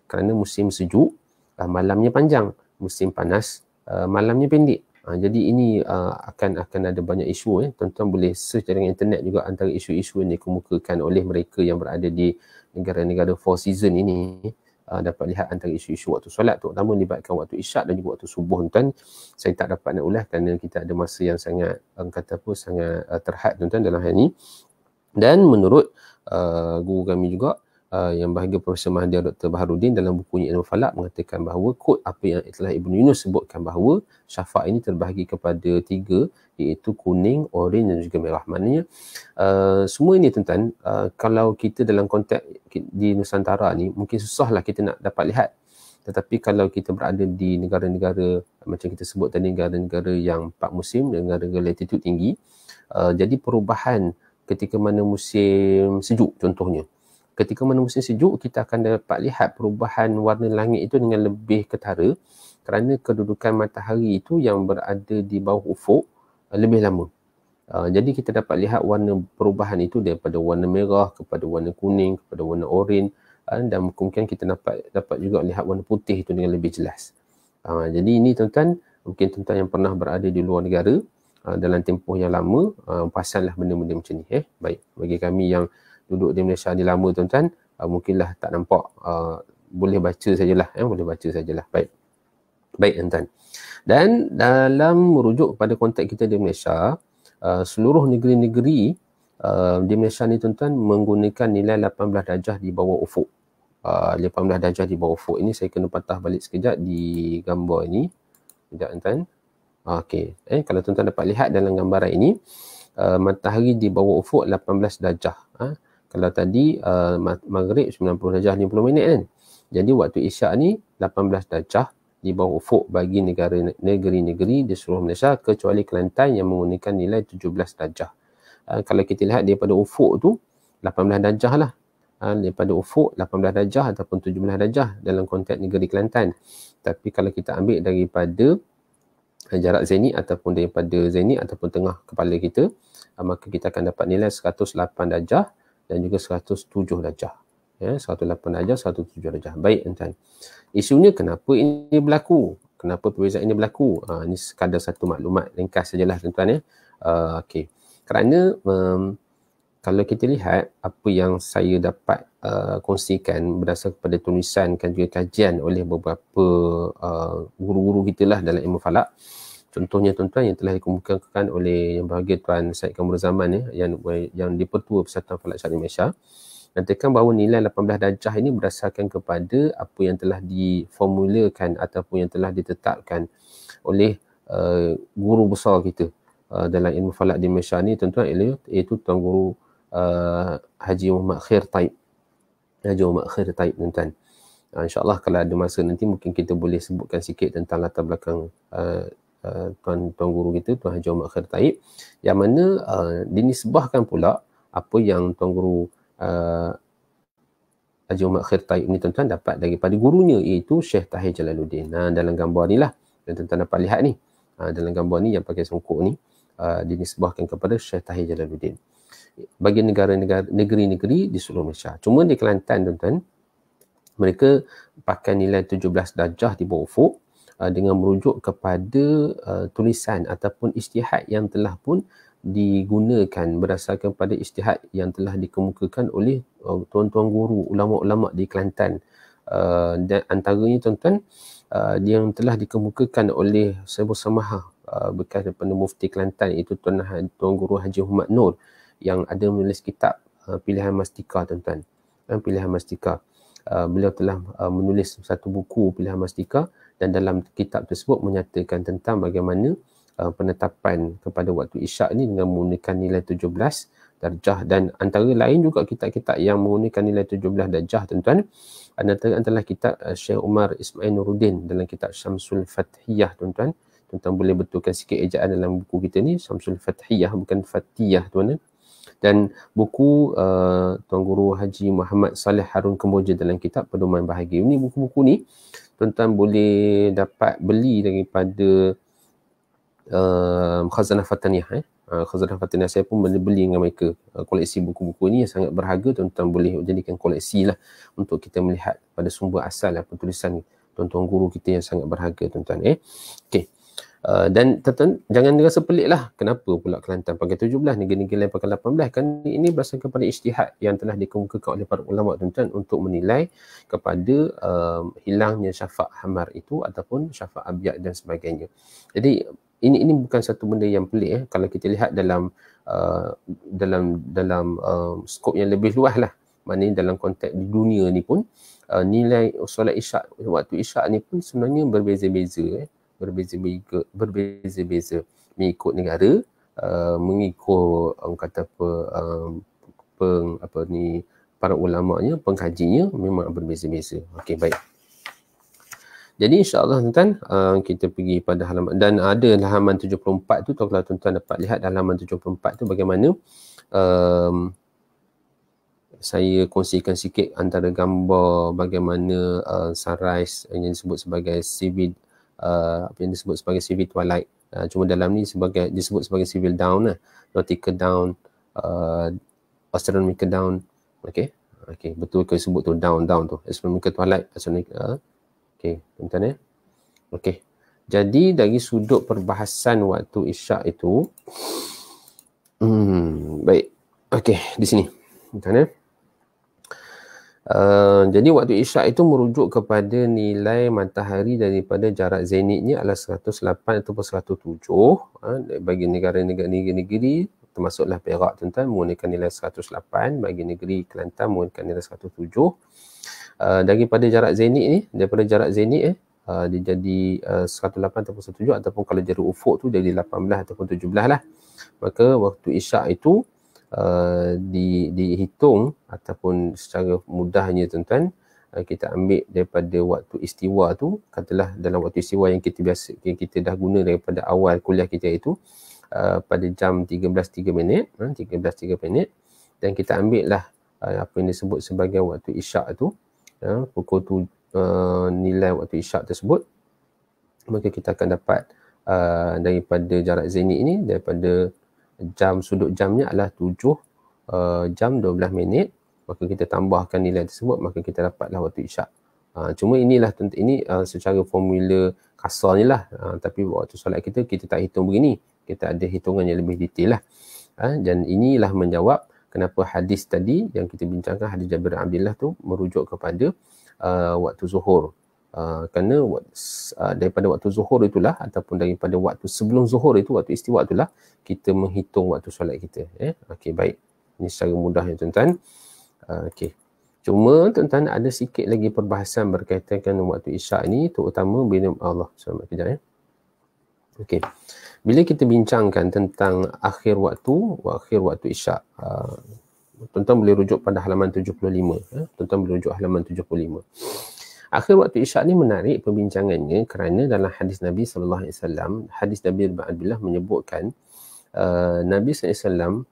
Kerana musim sejuk malamnya panjang, musim panas malamnya pendek. Jadi ini akan ada banyak isu. Tuan-tuan boleh search dengan internet juga antara isu-isu yang dikemukakan oleh mereka yang berada di negara-negara four season ini. Dapat lihat antara isu-isu waktu solat, terutama melibatkan waktu isyak dan juga waktu subuh tuan. Saya tak dapat nak ulas kerana kita ada masa yang sangat sangat terhad tuan-tuan dalam hal ini. Dan menurut guru kami juga yang bahagia Profesor Mahathir Dr. Baharudin dalam bukunya Ilmu Falak mengatakan bahawa kod apa yang telah Ibnu Yunus sebutkan bahawa syafaq ini terbahagi kepada 3, iaitu kuning, oranye dan juga merah. Maknanya semua ini tuan-tuan, kalau kita dalam konteks di Nusantara ni mungkin susahlah kita nak dapat lihat. Tetapi kalau kita berada di negara-negara macam kita sebut tadi, negara-negara yang 4 musim, negara-negara latitude tinggi, jadi perubahan ketika mana musim sejuk contohnya. Ketika mana musim sejuk, kita akan dapat lihat perubahan warna langit itu dengan lebih ketara kerana kedudukan matahari itu yang berada di bawah ufuk lebih lama. Jadi kita dapat lihat warna perubahan itu daripada warna merah kepada warna kuning, kepada warna oranye, dan mungkin kita dapat juga lihat warna putih itu dengan lebih jelas. Jadi ini tuan-tuan, mungkin tuan-tuan yang pernah berada di luar negara dalam tempoh yang lama, pasanglah benda-benda macam ni. Baik, bagi kami yang duduk di Malaysia ni lama tuan-tuan, mungkinlah tak nampak, boleh baca sajalah, boleh baca sajalah. Baik tuan-tuan. Dan dalam merujuk kepada konteks kita di Malaysia, seluruh negeri-negeri di Malaysia ni tuan-tuan menggunakan nilai 18 darjah di bawah ufuk. 18 darjah di bawah ufuk ini saya kena patah balik sekejap di gambar ini. Sekejap tuan-tuan. Okey, kalau tuan-tuan dapat lihat dalam gambaran ini, matahari di bawah ufuk 18 darjah. Kalau tadi maghrib 90 darjah 50 minit kan. Jadi waktu isyak ni 18 darjah di bawah ufuk bagi negeri-negeri di seluruh Malaysia kecuali Kelantan yang menggunakan nilai 17 darjah. Kalau kita lihat daripada ufuk tu 18 darjah lah. Daripada ufuk 18 darjah ataupun 17 darjah dalam konteks negeri Kelantan. Tapi kalau kita ambil daripada jarak zenit ataupun daripada zenit ataupun tengah kepala kita, maka kita akan dapat nilai 108 darjah dan juga 107 darjah. 108 darjah, 107 darjah. Baik tuan-tuan. Isunya kenapa ini berlaku? Kenapa perbezaan ini berlaku? Ini sekadar satu maklumat ringkas sajalah tuan-tuan. Okey. Kerana kalau kita lihat apa yang saya dapat kongsikan berdasarkan kepada tulisan dan juga kajian oleh beberapa guru-guru kita lah dalam ilmu falak. Contohnya tuan-tuan yang telah dikemukakan oleh yang bahagia Tuan Syed Kamrul Zaman yang di Pertua Persatuan Falak Syariah Malaysia. Nantikan bahawa nilai 18 darjah ini berdasarkan kepada apa yang telah diformulakan ataupun yang telah ditetapkan oleh guru besar kita dalam ilmu falak di Malaysia ni, tuan-tuan, iaitu Tuan Guru Haji Muhammad Khair Taib. Haji Muhammad Khair Taib, tuan-tuan. InsyaAllah kalau ada masa nanti mungkin kita boleh sebutkan sikit tentang latar belakang Tuan Guru kita, Tuan Haji Muhammad Khair Taib, yang mana dinisbahkan pula apa yang Tuan Guru Haji Muhammad Khair Taib ni, tuan-tuan, dapat daripada gurunya, iaitu Syekh Tahir Jalaluddin. Dalam gambar ni lah yang tuan-tuan dapat lihat ni. Dalam gambar ni yang pakai songkok ni dinisbahkan kepada Syekh Tahir Jalaluddin bagi negeri-negeri di seluruh Malaysia. Cuma di Kelantan, tuan-tuan, mereka pakai nilai 17 darjah di bawah ufuk dengan merujuk kepada tulisan ataupun ijtihad yang telah pun digunakan berdasarkan pada ijtihad yang telah dikemukakan oleh tuan-tuan guru, ulama-ulama di Kelantan. Dan antaranya, tuan-tuan, yang telah dikemukakan oleh Saibul Samaha, bekas daripada Mufti Kelantan, iaitu Tuan Guru Haji Muhammad Nur, yang ada menulis kitab Pilihan Mastika, tuan-tuan. Pilihan Mastika. Beliau telah menulis satu buku Pilihan Mastika, dan dalam kitab tersebut menyatakan tentang bagaimana penetapan kepada waktu isyak ni dengan menggunakan nilai 17 darjah, dan antara lain juga kitab-kitab yang menggunakan nilai 17 darjah, tuan-tuan, adalah kitab Syekh Umar Ismail Nuruddin dalam kitab Syamsul Fathiyah, tuan-tuan. Tuan-tuan boleh betulkan sikit ejaan dalam buku kita ni, Syamsul Fathiyah, bukan Fatiyah, tuan-tuan. Dan buku Tuan Guru Haji Muhammad Saleh Harun Kemboja dalam kitab Pedoman Bahagia. Ini buku-buku ni tuan-tuan boleh dapat beli daripada Khazanah Fataniyah. Khazanah Fataniyah, saya pun beli dengan mereka. Koleksi buku-buku ni yang sangat berharga, tuan-tuan boleh jadikan koleksi lah untuk kita melihat pada sumber asal tulisan tuan-tuan guru kita yang sangat berharga, tuan-tuan. Okey. Dan tuan-tuan jangan rasa pelik lah, kenapa pula Kelantan pakai 17, negeri-negeri lain pakai 18, kan ini berdasarkan kepada ijtihad yang telah dikemukakan oleh para ulama, tuan-tuan, untuk menilai kepada hilangnya syafaq hamar itu ataupun syafaq abyad dan sebagainya. Jadi ini bukan satu benda yang pelik kalau kita lihat dalam skop yang lebih luas lah. Maknanya dalam konteks di dunia ni pun nilai solat isyak, waktu isyak ni pun sebenarnya berbeza-beza berbeza-beza mengikut negara, mengikut kata apa para ulamanya, pengkajinya memang berbeza-beza. Okey, baik. Jadi insya-Allah, tuan-tuan, kita pergi pada halaman, dan ada halaman 74 tu, kalau tuan-tuan dapat lihat halaman 74 tu bagaimana saya kongsikan sikit antara gambar bagaimana sunrise yang disebut sebagai civil twilight. Cuma dalam ni disebut sebagai civil dawn lah, nautical dawn, astronomical dawn. Okey, betul ke sebut tu dawn tu, astronomical twilight, astronomical. Okey, tuan-tuan Okey. Jadi dari sudut perbahasan waktu isyak itu, baik. Okey, di sini, tuan-tuan jadi waktu isyak itu merujuk kepada nilai matahari daripada jarak zenitnya adalah 108 ataupun 107 bagi negeri termasuklah Perak, tuan-tuan, menggunakan nilai 108, bagi negeri Kelantan menggunakan nilai 107. Daripada jarak zenit dia jadi 108 ataupun 107, ataupun kalau jarak ufuk tu jadi 18 ataupun 17 lah. Maka waktu isyak itu dihitung ataupun secara mudahnya, tuan-tuan, kita ambil daripada waktu istiwa tu, katalah dalam waktu istiwa yang kita dah guna daripada awal kuliah kita itu pada jam 13.03 dan kita ambil lah apa yang disebut sebagai waktu isyak tu, pukul tu, nilai waktu isyak tersebut, maka kita akan dapat daripada jarak zenit ini, daripada sudut jamnya adalah 7 jam 12 minit, maka kita tambahkan nilai tersebut, maka kita dapatlah waktu isyak. Cuma inilah, ini secara formula kasar ni lah, tapi waktu solat kita tak hitung begini, kita ada hitungan yang lebih detail lah. Dan inilah menjawab kenapa hadis tadi yang kita bincangkan, hadis Jabir bin Abdillah tu merujuk kepada waktu zuhur. Kerana daripada waktu zuhur itulah, ataupun daripada waktu sebelum zuhur itu, waktu istiwa itulah kita menghitung waktu solat kita. Okey, baik. Ini secara mudah ya, tuan-tuan. Okey. Cuma tuan-tuan ada sikit lagi perbahasan berkaitan dengan waktu isyak ni, terutama bila Allah selamat kejap ya. Okey. Bila kita bincangkan tentang akhir waktu isyak, tuan-tuan boleh rujuk pada halaman 75. Tuan-tuan boleh rujuk halaman 75. Akhir waktu isyak ni menarik perbincangannya kerana dalam hadis Nabi SAW, hadis Nabi bin Abdullah menyebutkan Nabi SAW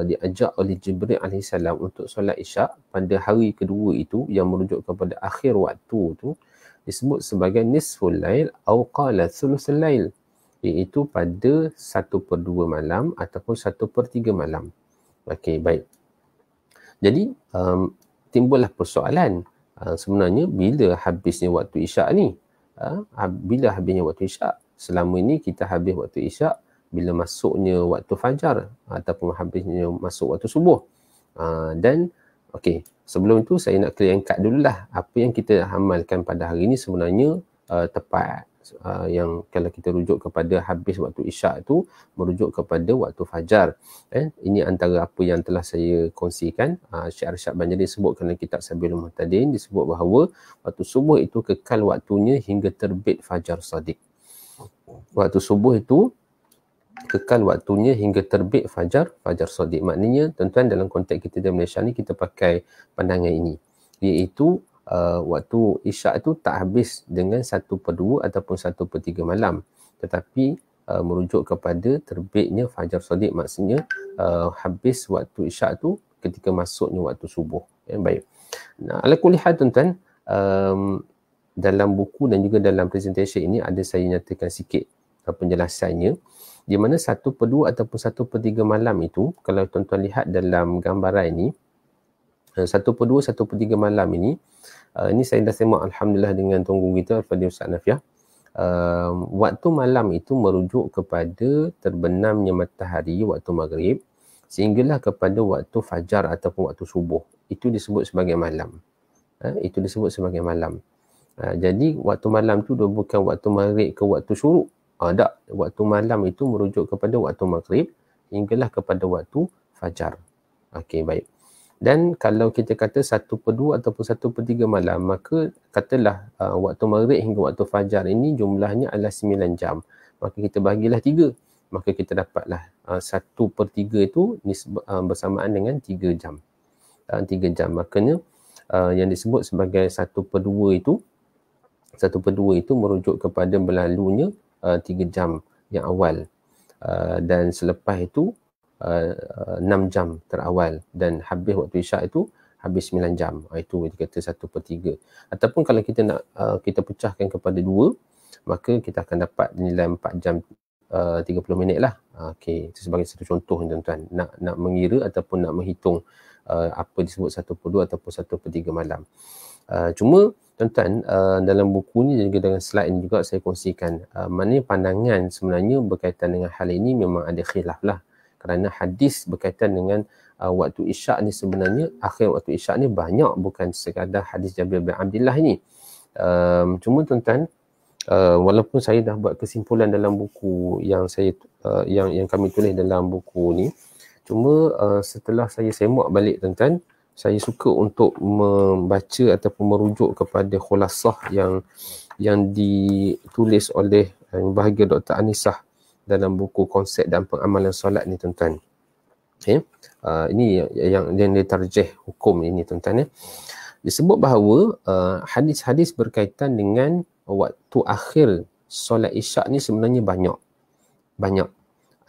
diajak oleh Jibril AS untuk solat isyak pada hari kedua itu, yang merujuk kepada akhir waktu tu disebut sebagai nisful lail atau qala thuluthul lail, iaitu pada 1/2 malam ataupun 1/3 malam. Okey, baik. Jadi timbullah persoalan, sebenarnya bila habisnya waktu isyak ni? Bila habisnya waktu isyak? Selama ni kita habis waktu isyak bila masuknya waktu fajar ataupun habisnya masuk waktu subuh. Dan okey, sebelum itu saya nak clearkan dululah apa yang kita amalkan pada hari ini sebenarnya tepat. Yang kalau kita rujuk kepada habis waktu isyak itu merujuk kepada waktu fajar. Ini antara apa yang telah saya kongsikan. Syekh Arsyad Banjari sebutkan dalam kitab Sabilul Muhtadin, disebut bahawa waktu subuh itu kekal waktunya hingga terbit fajar sadiq. Waktu subuh itu kekal waktunya hingga terbit fajar sadiq. Maknanya tuan-tuan, dalam konteks kita di Malaysia ni kita pakai pandangan ini, iaitu waktu isyak itu tak habis dengan 1/2 ataupun 1/3 malam, tetapi merujuk kepada terbitnya fajar sadiq, maksudnya habis waktu isyak itu ketika masuknya waktu subuh. Baik. Nah, ala kulli hal tuan-tuan, dalam buku dan juga dalam presentation ini ada saya nyatakan sikit penjelasannya, di mana 1/2 ataupun 1/3 malam itu, kalau tuan-tuan lihat dalam gambaran ini, 1/2, 1/3 malam ini saya dah semak alhamdulillah dengan tunggu kita Al-Fadhil Ustaz Nafiah. Waktu malam itu merujuk kepada terbenamnya matahari waktu maghrib sehinggalah kepada waktu fajar ataupun waktu subuh. Itu disebut sebagai malam. Itu disebut sebagai malam. Jadi waktu malam tu bukan waktu maghrib ke waktu syuruk. Tak, waktu malam itu merujuk kepada waktu maghrib hinggalah kepada waktu fajar. Okey, baik. Dan kalau kita kata 1/2 ataupun 1/3 malam, maka katalah waktu maghrib hingga waktu fajar ini jumlahnya adalah 9 jam. Maka kita bagilah 3. Maka kita dapatlah 1/3 itu bersamaan dengan 3 jam. 3 jam. Makanya yang disebut sebagai 1/2 itu, 1/2 itu merujuk kepada berlalunya 3 jam yang awal, dan selepas itu 6 jam terawal, dan habis waktu isyak itu habis 9 jam. Itu dikata 1/3. Ataupun kalau kita nak kita pecahkan kepada 2, maka kita akan dapat nilai 4 jam 30 minit lah. Okey, itu sebagai satu contoh tuan-tuan, nak mengira ataupun nak menghitung apa disebut 1/2 ataupun 1/3 malam. Cuma tuan-tuan, dalam buku ni dan juga dengan slide ni juga saya kongsikan mana pandangan sebenarnya berkaitan dengan hal ini memang ada khilaf lah, kerana hadis berkaitan dengan waktu isyak ni sebenarnya, akhir waktu isyak ni banyak, bukan sekadar hadis Jabir bin Abdullah ni. Cuma tuan-tuan, walaupun saya dah buat kesimpulan dalam buku yang saya yang kami tulis dalam buku ni, cuma setelah saya semak balik tuan-tuan, saya suka untuk membaca ataupun merujuk kepada khulasah yang ditulis oleh bahagia Dr. Anisah dalam buku Konsep dan Pengamalan Solat ni tuan-tuan. Ini yang ditarjih hukum ini tuan-tuan. Disebut bahawa hadis-hadis berkaitan dengan waktu akhir solat isyak ni sebenarnya banyak.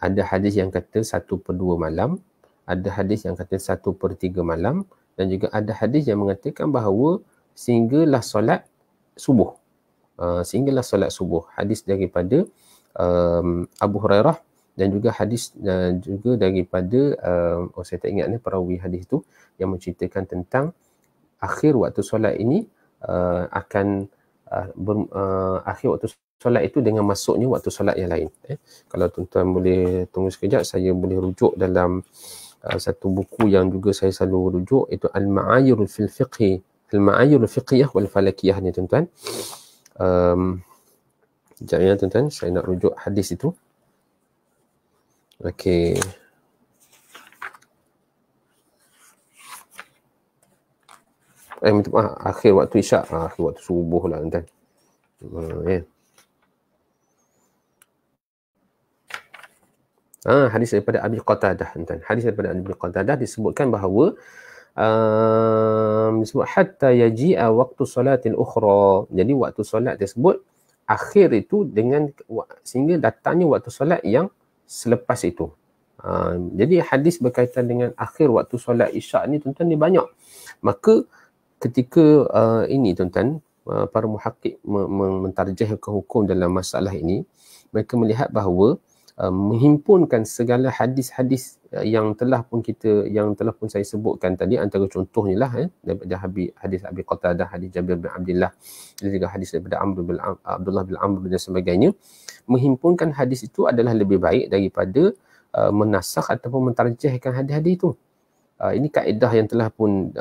Ada hadis yang kata 1/2 malam, ada hadis yang kata 1/3 malam, dan juga ada hadis yang mengatakan bahawa sehinggalah solat subuh. Sehinggalah solat subuh. Hadis daripada Abu Hurairah, dan juga hadis juga daripada saya tak ingat ni perawi hadis tu yang menceritakan tentang akhir waktu solat ini akan akhir waktu solat itu dengan masuknya waktu solat yang lain. Kalau tuan-tuan boleh tunggu sekejap, saya boleh rujuk dalam satu buku yang juga saya selalu rujuk, itu Al-Ma'ayir fil Fiqh, Al-Ma'ayir Fiqhiyah wal Falakiyah ni tuan-tuan. Sekejap ya tuan-tuan, saya nak rujuk hadis itu. Okey. minta maaf, akhir waktu isyak, akhir waktu subuh lah tuan. Ya. Hadis daripada Abi Qatadah tuan. Hadis daripada Abi Qatadah disebutkan bahawa disebut hatta yaji'a waktu salatil ukhra. Jadi waktu solat tersebut akhir itu dengan sehingga datangnya waktu solat yang selepas itu. Jadi hadis berkaitan dengan akhir waktu solat isyak ni tuan-tuan ni banyak. Maka ketika ini tuan-tuan, para muhakkik mentarjihkan hukum dalam masalah ini, mereka melihat bahawa menghimpunkan segala hadis-hadis yang telah pun saya sebutkan tadi, antara contohnya lah daripada hadis Abi Qatadah, hadis Jabir bin Abdullah, dan juga hadis daripada Abdullah bin Amr dan sebagainya. Menghimpunkan hadis itu adalah lebih baik daripada menasakh ataupun mentarjihkan hadis-hadis itu. Ini kaedah yang telah pun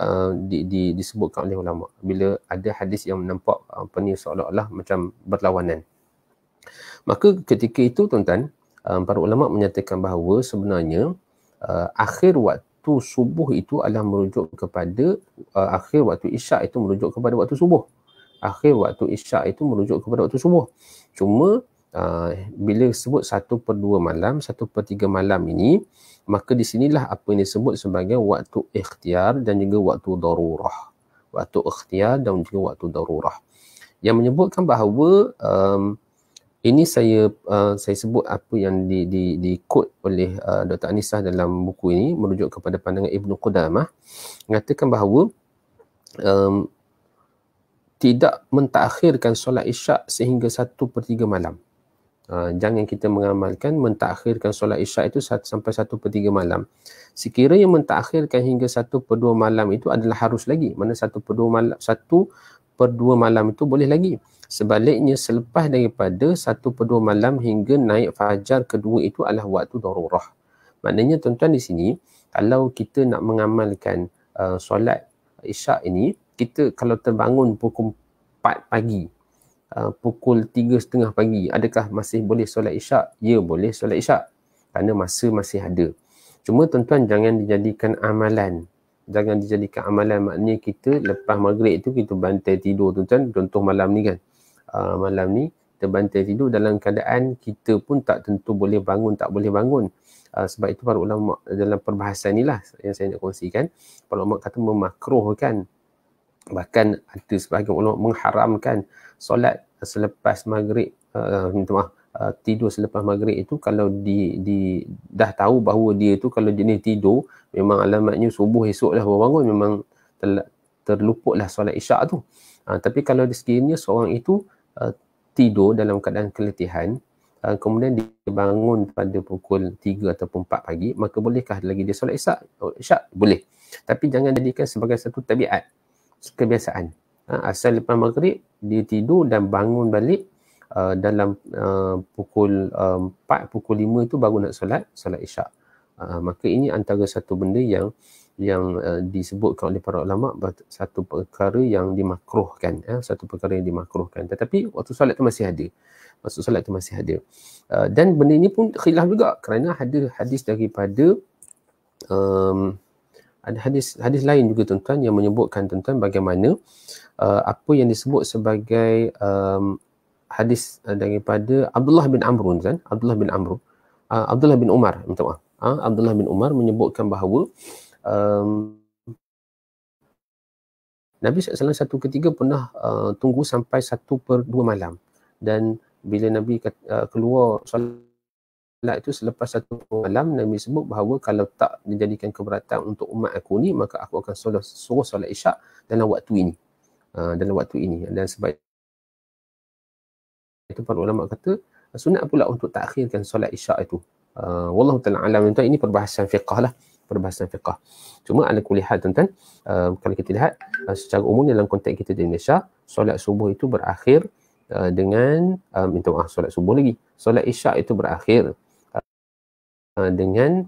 disebutkan oleh ulama. Bila ada hadis yang nampak seolah-olah macam berlawanan, maka ketika itu tuan-tuan, para ulama menyatakan bahawa sebenarnya akhir waktu subuh itu adalah merujuk kepada akhir waktu isyak itu merujuk kepada waktu subuh. Akhir waktu isyak itu merujuk kepada waktu subuh. Cuma bila sebut 1/2 malam, 1/3 malam ini, maka di sinilah apa yang disebut sebagai waktu ikhtiar dan juga waktu darurah. Waktu ikhtiar dan juga waktu darurah. Yang menyebutkan bahawa ini saya sebut apa yang di quote oleh Dr. Anisah dalam buku ini, merujuk kepada pandangan Ibnu Qudamah, mengatakan bahawa tidak mentakhirkan solat isyak sehingga 1/3 malam. Jangan kita mengamalkan mentakhirkan solat isyak itu sampai 1/3 malam. Sekiranya mentakhirkan hingga 1/2 malam itu adalah harus lagi. Mana 1/2 malam itu boleh lagi. Sebaliknya selepas daripada 1/2 malam hingga naik fajar kedua itu adalah waktu darurah. Maknanya tuan-tuan di sini, kalau kita nak mengamalkan solat isyak ini, kita kalau terbangun pukul 4 pagi, pukul 3:30 pagi, adakah masih boleh solat isyak? Ya, boleh solat isyak kerana masa masih ada. Cuma tuan-tuan jangan dijadikan amalan. Jangan dijadikan amalan, maknanya kita lepas maghrib itu kita bantai tidur tuan-tuan. Contoh malam ni kan. Malam ni kita bantai tidur dalam keadaan kita pun tak tentu boleh bangun, tak boleh bangun. Sebab itu para ulama dalam perbahasan inilah yang saya nak kongsikan. Para ulama kata memakruhkan, bahkan ada sebahagian ulama mengharamkan solat selepas maghrib, tidur selepas maghrib itu kalau dah tahu bahawa dia tu kalau jenis tidur memang alamatnya subuh esok dah baru bangun, memang terluputlah solat isyak tu. Tapi kalau sekiranya seorang itu tidur dalam keadaan keletihan, kemudian dia bangun pada pukul 3 ataupun 4 pagi, maka bolehkah lagi dia solat isyak? Boleh. Tapi jangan jadikan sebagai satu tabiat, kebiasaan. Asal lepas maghrib dia tidur dan bangun balik dalam pukul 4, pukul 5 itu baru nak solat isyak. Maka ini antara satu benda yang disebutkan oleh para ulama, satu perkara yang dimakruhkan, satu perkara yang dimakruhkan. Tetapi waktu solat tu masih ada. Dan benda ini pun khilaf juga kerana ada hadis daripada ada hadis lain juga tuan-tuan yang menyebutkan tuan-tuan bagaimana apa yang disebut sebagai hadis daripada Abdullah bin Amr kan, Abdullah bin Umar, minta maaf. Abdullah bin Umar menyebutkan bahawa Nabi SAW satu ketika pernah tunggu sampai 1/2 malam, dan bila Nabi keluar solat itu selepas 1/2 malam, Nabi sebut bahawa kalau tak dijadikan keberatan untuk umat aku ni, maka aku akan suruh solat isyak dalam waktu ini. Dan sebab itu para ulama kata sunat pula untuk takhirkan solat isyak itu. Wallahu ta'ala alam. Ini perbahasan fiqh lah, Cuma ala kulli hal tuan-tuan, kalau kita lihat secara umum dalam konteks kita di Indonesia, solat subuh itu berakhir dengan solat subuh lagi. Solat isyak itu berakhir dengan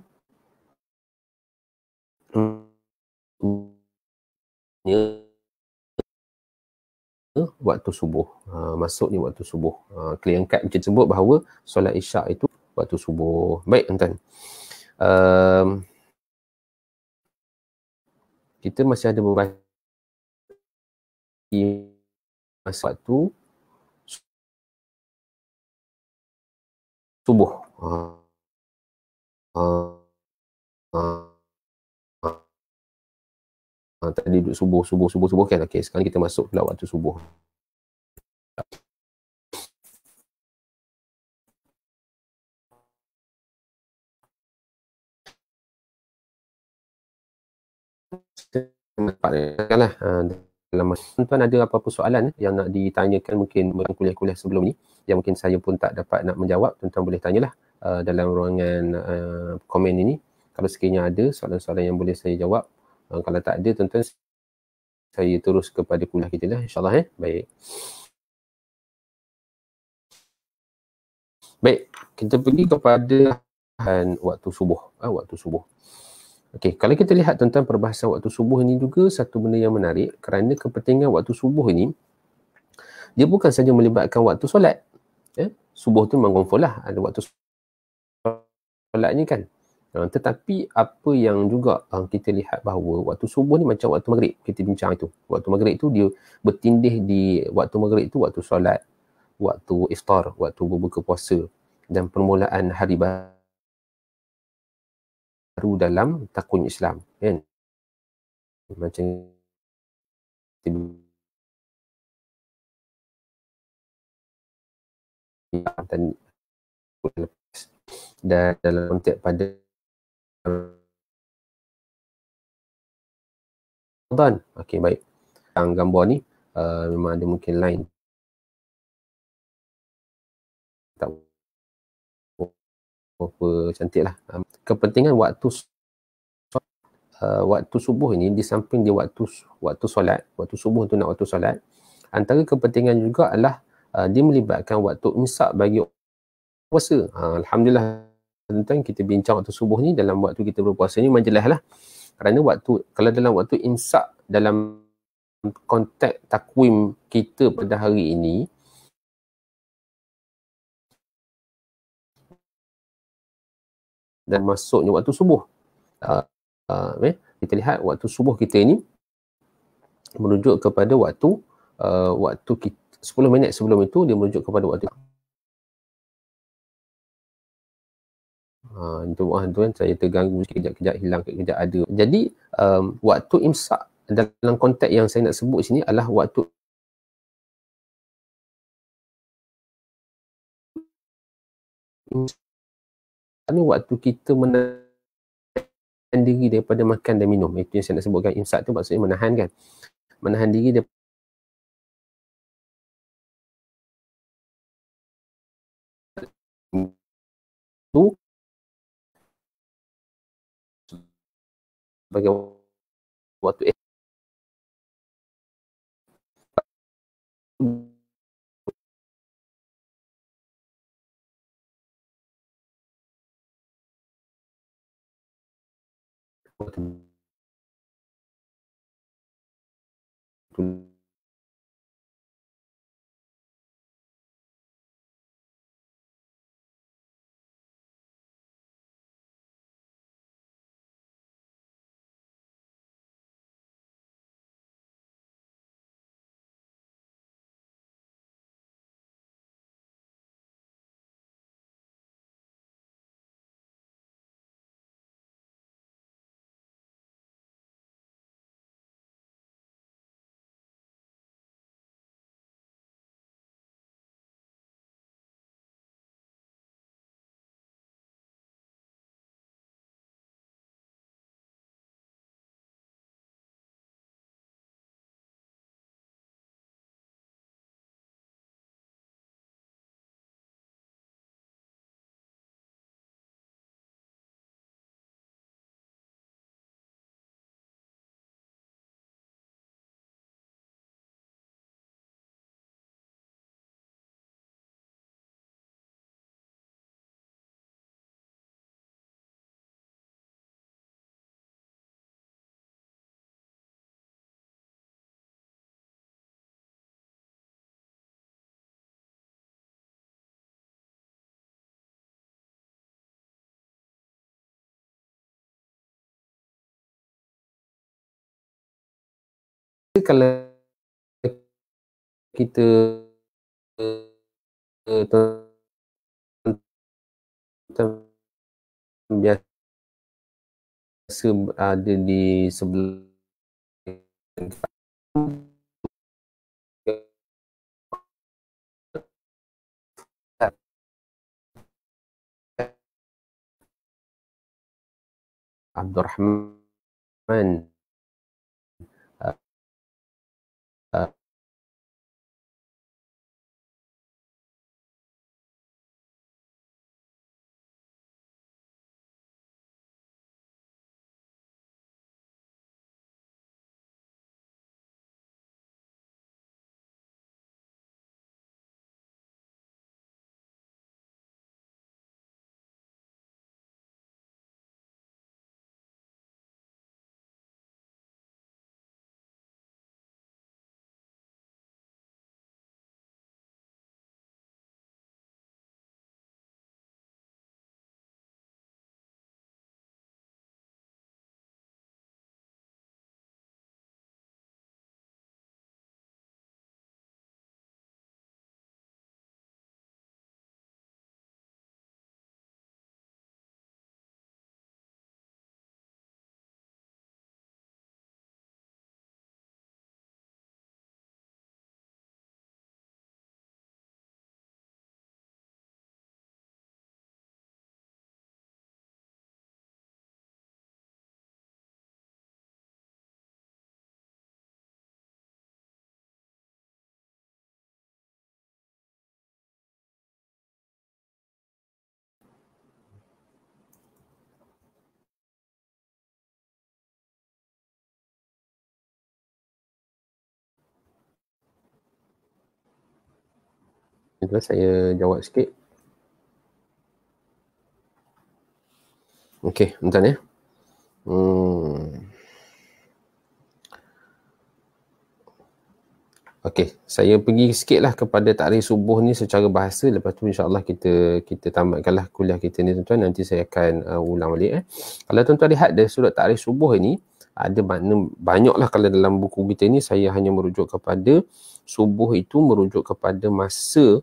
waktu subuh. Masuk ni waktu subuh. Clear cut macam sebut bahawa solat isyak itu waktu subuh. Baik tuan-tuan. Kita masih ada beberapa masa waktu subuh. Tadi duduk subuh kan. Okey, sekarang kita masuk pula waktu subuh. Nampaklah dalam tuan ada apa-apa soalan yang nak ditanyakan mungkin kuliah-kuliah sebelum ni yang mungkin saya pun tak dapat nak menjawab, tuan-tuan boleh tanyalah dalam ruangan komen ini. Kalau sekiranya ada soalan-soalan yang boleh saya jawab, kalau tak ada tuan-tuan saya terus kepada kuliah kita lah, insyaAllah. Baik. Baik, kita pergi kepada waktu subuh. Waktu subuh. Okey, kalau kita lihat tentang perbahasan waktu subuh ini juga satu benda yang menarik kerana kepentingan waktu subuh ini dia bukan saja melibatkan waktu solat. Subuh tu memang confirm lah ada waktu solat ni kan. Tetapi apa yang juga kita lihat bahawa waktu subuh ni macam waktu maghrib, kita bincang itu. Waktu maghrib tu dia bertindih di waktu maghrib tu waktu solat, waktu iftar, waktu berbuka puasa dan permulaan hari baru dalam takwim Islam kan. Macam dan dalam konteks pada Ramadan. Okey, baik. Yang gambar ni memang ada mungkin line tak berapa cantik lah. Kepentingan waktu subuh ini di samping dia waktu solat, waktu subuh tu nak waktu solat, antara kepentingan juga adalah dia melibatkan waktu imsak bagi puasa. Alhamdulillah tuan-tuan, kita bincang waktu subuh ni dalam waktu kita berpuasa ni memang jelas lah. Kerana kalau dalam waktu imsak dalam konteks takwim kita pada hari ini, dan masuknya waktu subuh. Kita lihat waktu subuh kita ini merujuk kepada waktu kita, 10 minit sebelum itu dia merujuk kepada waktu tuan, saya terganggu kejap-kejap, hilang kejap ada. Jadi waktu imsak dalam konteks yang saya nak sebut sini adalah waktu ini waktu kita menahan diri daripada makan dan minum. Itu yang saya nak sebutkan. Imsak tu maksudnya menahan kan. Menahan diri daripada itu sebagai waktu kalau kita biasa ada di sebelah Abdul Rahman itu saya jawab sikit. Okey, bentar ya. Okey, saya pergi sikitlah kepada takrif subuh ni secara bahasa, lepas tu insya-Allah kita tamatkanlah kuliah kita ni tuan-tuan, nanti saya akan ulang balik. Kalau tuan-tuan lihat dari sudut takrif subuh ini ada makna banyaklah. Kalau dalam buku kita ni saya hanya merujuk kepada subuh itu merujuk kepada masa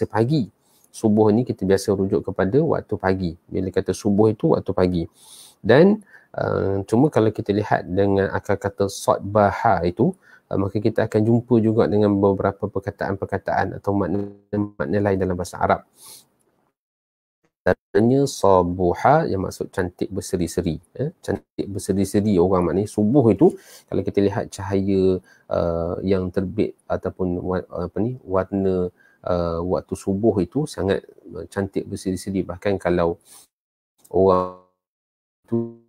pagi. Subuh ni kita biasa rujuk kepada waktu pagi. Bila kata subuh itu waktu pagi. Dan cuma kalau kita lihat dengan akar kata sotbaha itu, maka kita akan jumpa juga dengan beberapa perkataan-perkataan atau makna lain dalam bahasa Arab. Contohnya sabuha yang maksud cantik berseri-seri. Cantik berseri-seri orang, maknanya subuh itu kalau kita lihat cahaya yang terbit ataupun warna waktu subuh itu sangat cantik berseri-seri. Bahkan kalau orang itu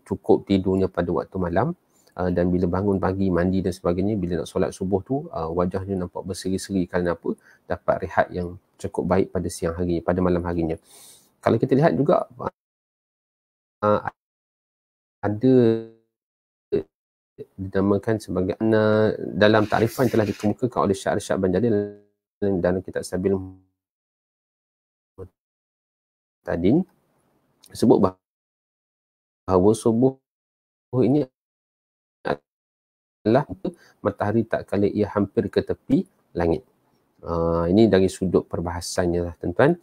cukup tidurnya pada waktu malam dan bila bangun pagi, mandi dan sebagainya, bila nak solat subuh tu wajahnya nampak berseri-seri. Kerana apa? Dapat rehat yang cukup baik pada siang hari, pada malam harinya. Kalau kita lihat juga ada dinamakan sebagai dalam takrifan telah dikemukakan oleh Syekh Syahban Jalil dalam kitab Sabil Muhtadin, sebut bahawa subuh ini adalah matahari tak kala ia hampir ke tepi langit. Ini dari sudut perbahasannya lah tuan-tuan.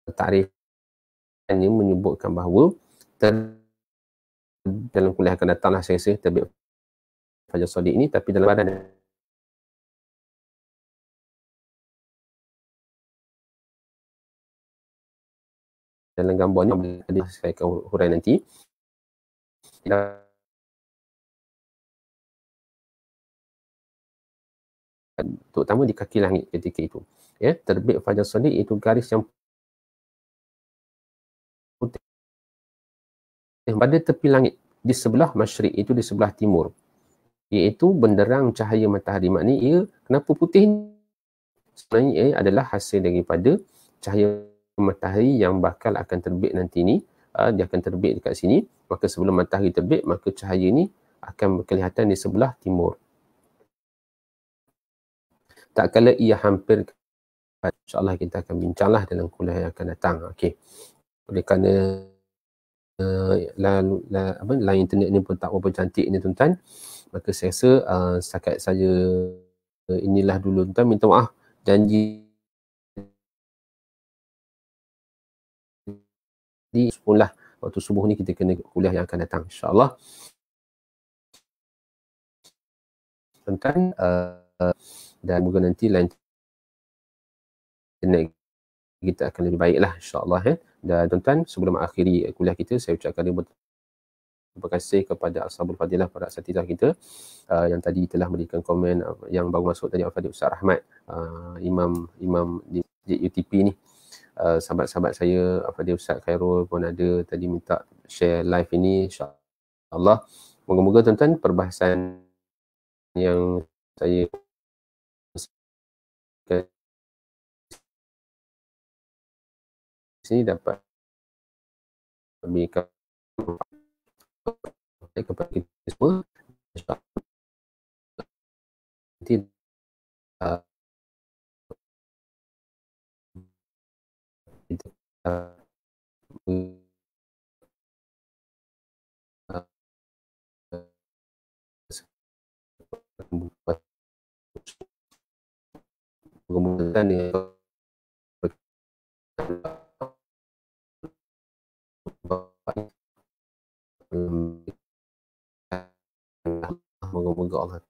Takrifnya menyebutkan bahawa dalam kuliah akan datang lah saya rasa terbit Fajar Shadiq ini, tapi dalam badan dalam gambarnya boleh saya akan hurai nanti. Terutama di kaki langit ketika itu. Ya, terbit Fajar Shadiq itu garis yang putih pada tepi langit di sebelah masyrik, itu di sebelah timur, iaitu benderang cahaya matahari. Maknanya ia kenapa putih ni? Sebenarnya ia adalah hasil daripada cahaya matahari yang bakal akan terbit nanti ni. Dia akan terbit dekat sini, maka sebelum matahari terbit, maka cahaya ni akan kelihatan di sebelah timur. Tak kala ia hampir, insyaAllah kita akan bincanglah dalam kuliah yang akan datang. Okey. Oleh kerana line internet ni pun tak berapa cantik ni tuan-tuan, Maka saya rasa setakat saja inilah dulu tuan. Minta maaf, janji di 10 lah waktu subuh ni kita kena kuliah yang akan datang, insyaAllah. Tuan-tuan, dan moga nanti lain internet kita akan lebih baik lah, insyaAllah. Dan tuan-tuan, sebelum mengakhiri kuliah kita, saya ucapkan terima kasih kepada Ashabul Fadilah, para asatidzah kita yang tadi telah memberikan komen, yang baru masuk tadi Al-Fadhil Ustaz Rahmat, imam di UTP ni. Sahabat-sahabat saya, Al-Fadhil Ustaz Khairul pun ada tadi minta share live ini, insyaAllah. Moga-moga tuan-tuan perbahasan yang saya sini dapat memberikan kepada kita semua. Nanti kita mengumpulkan moga-moga Allah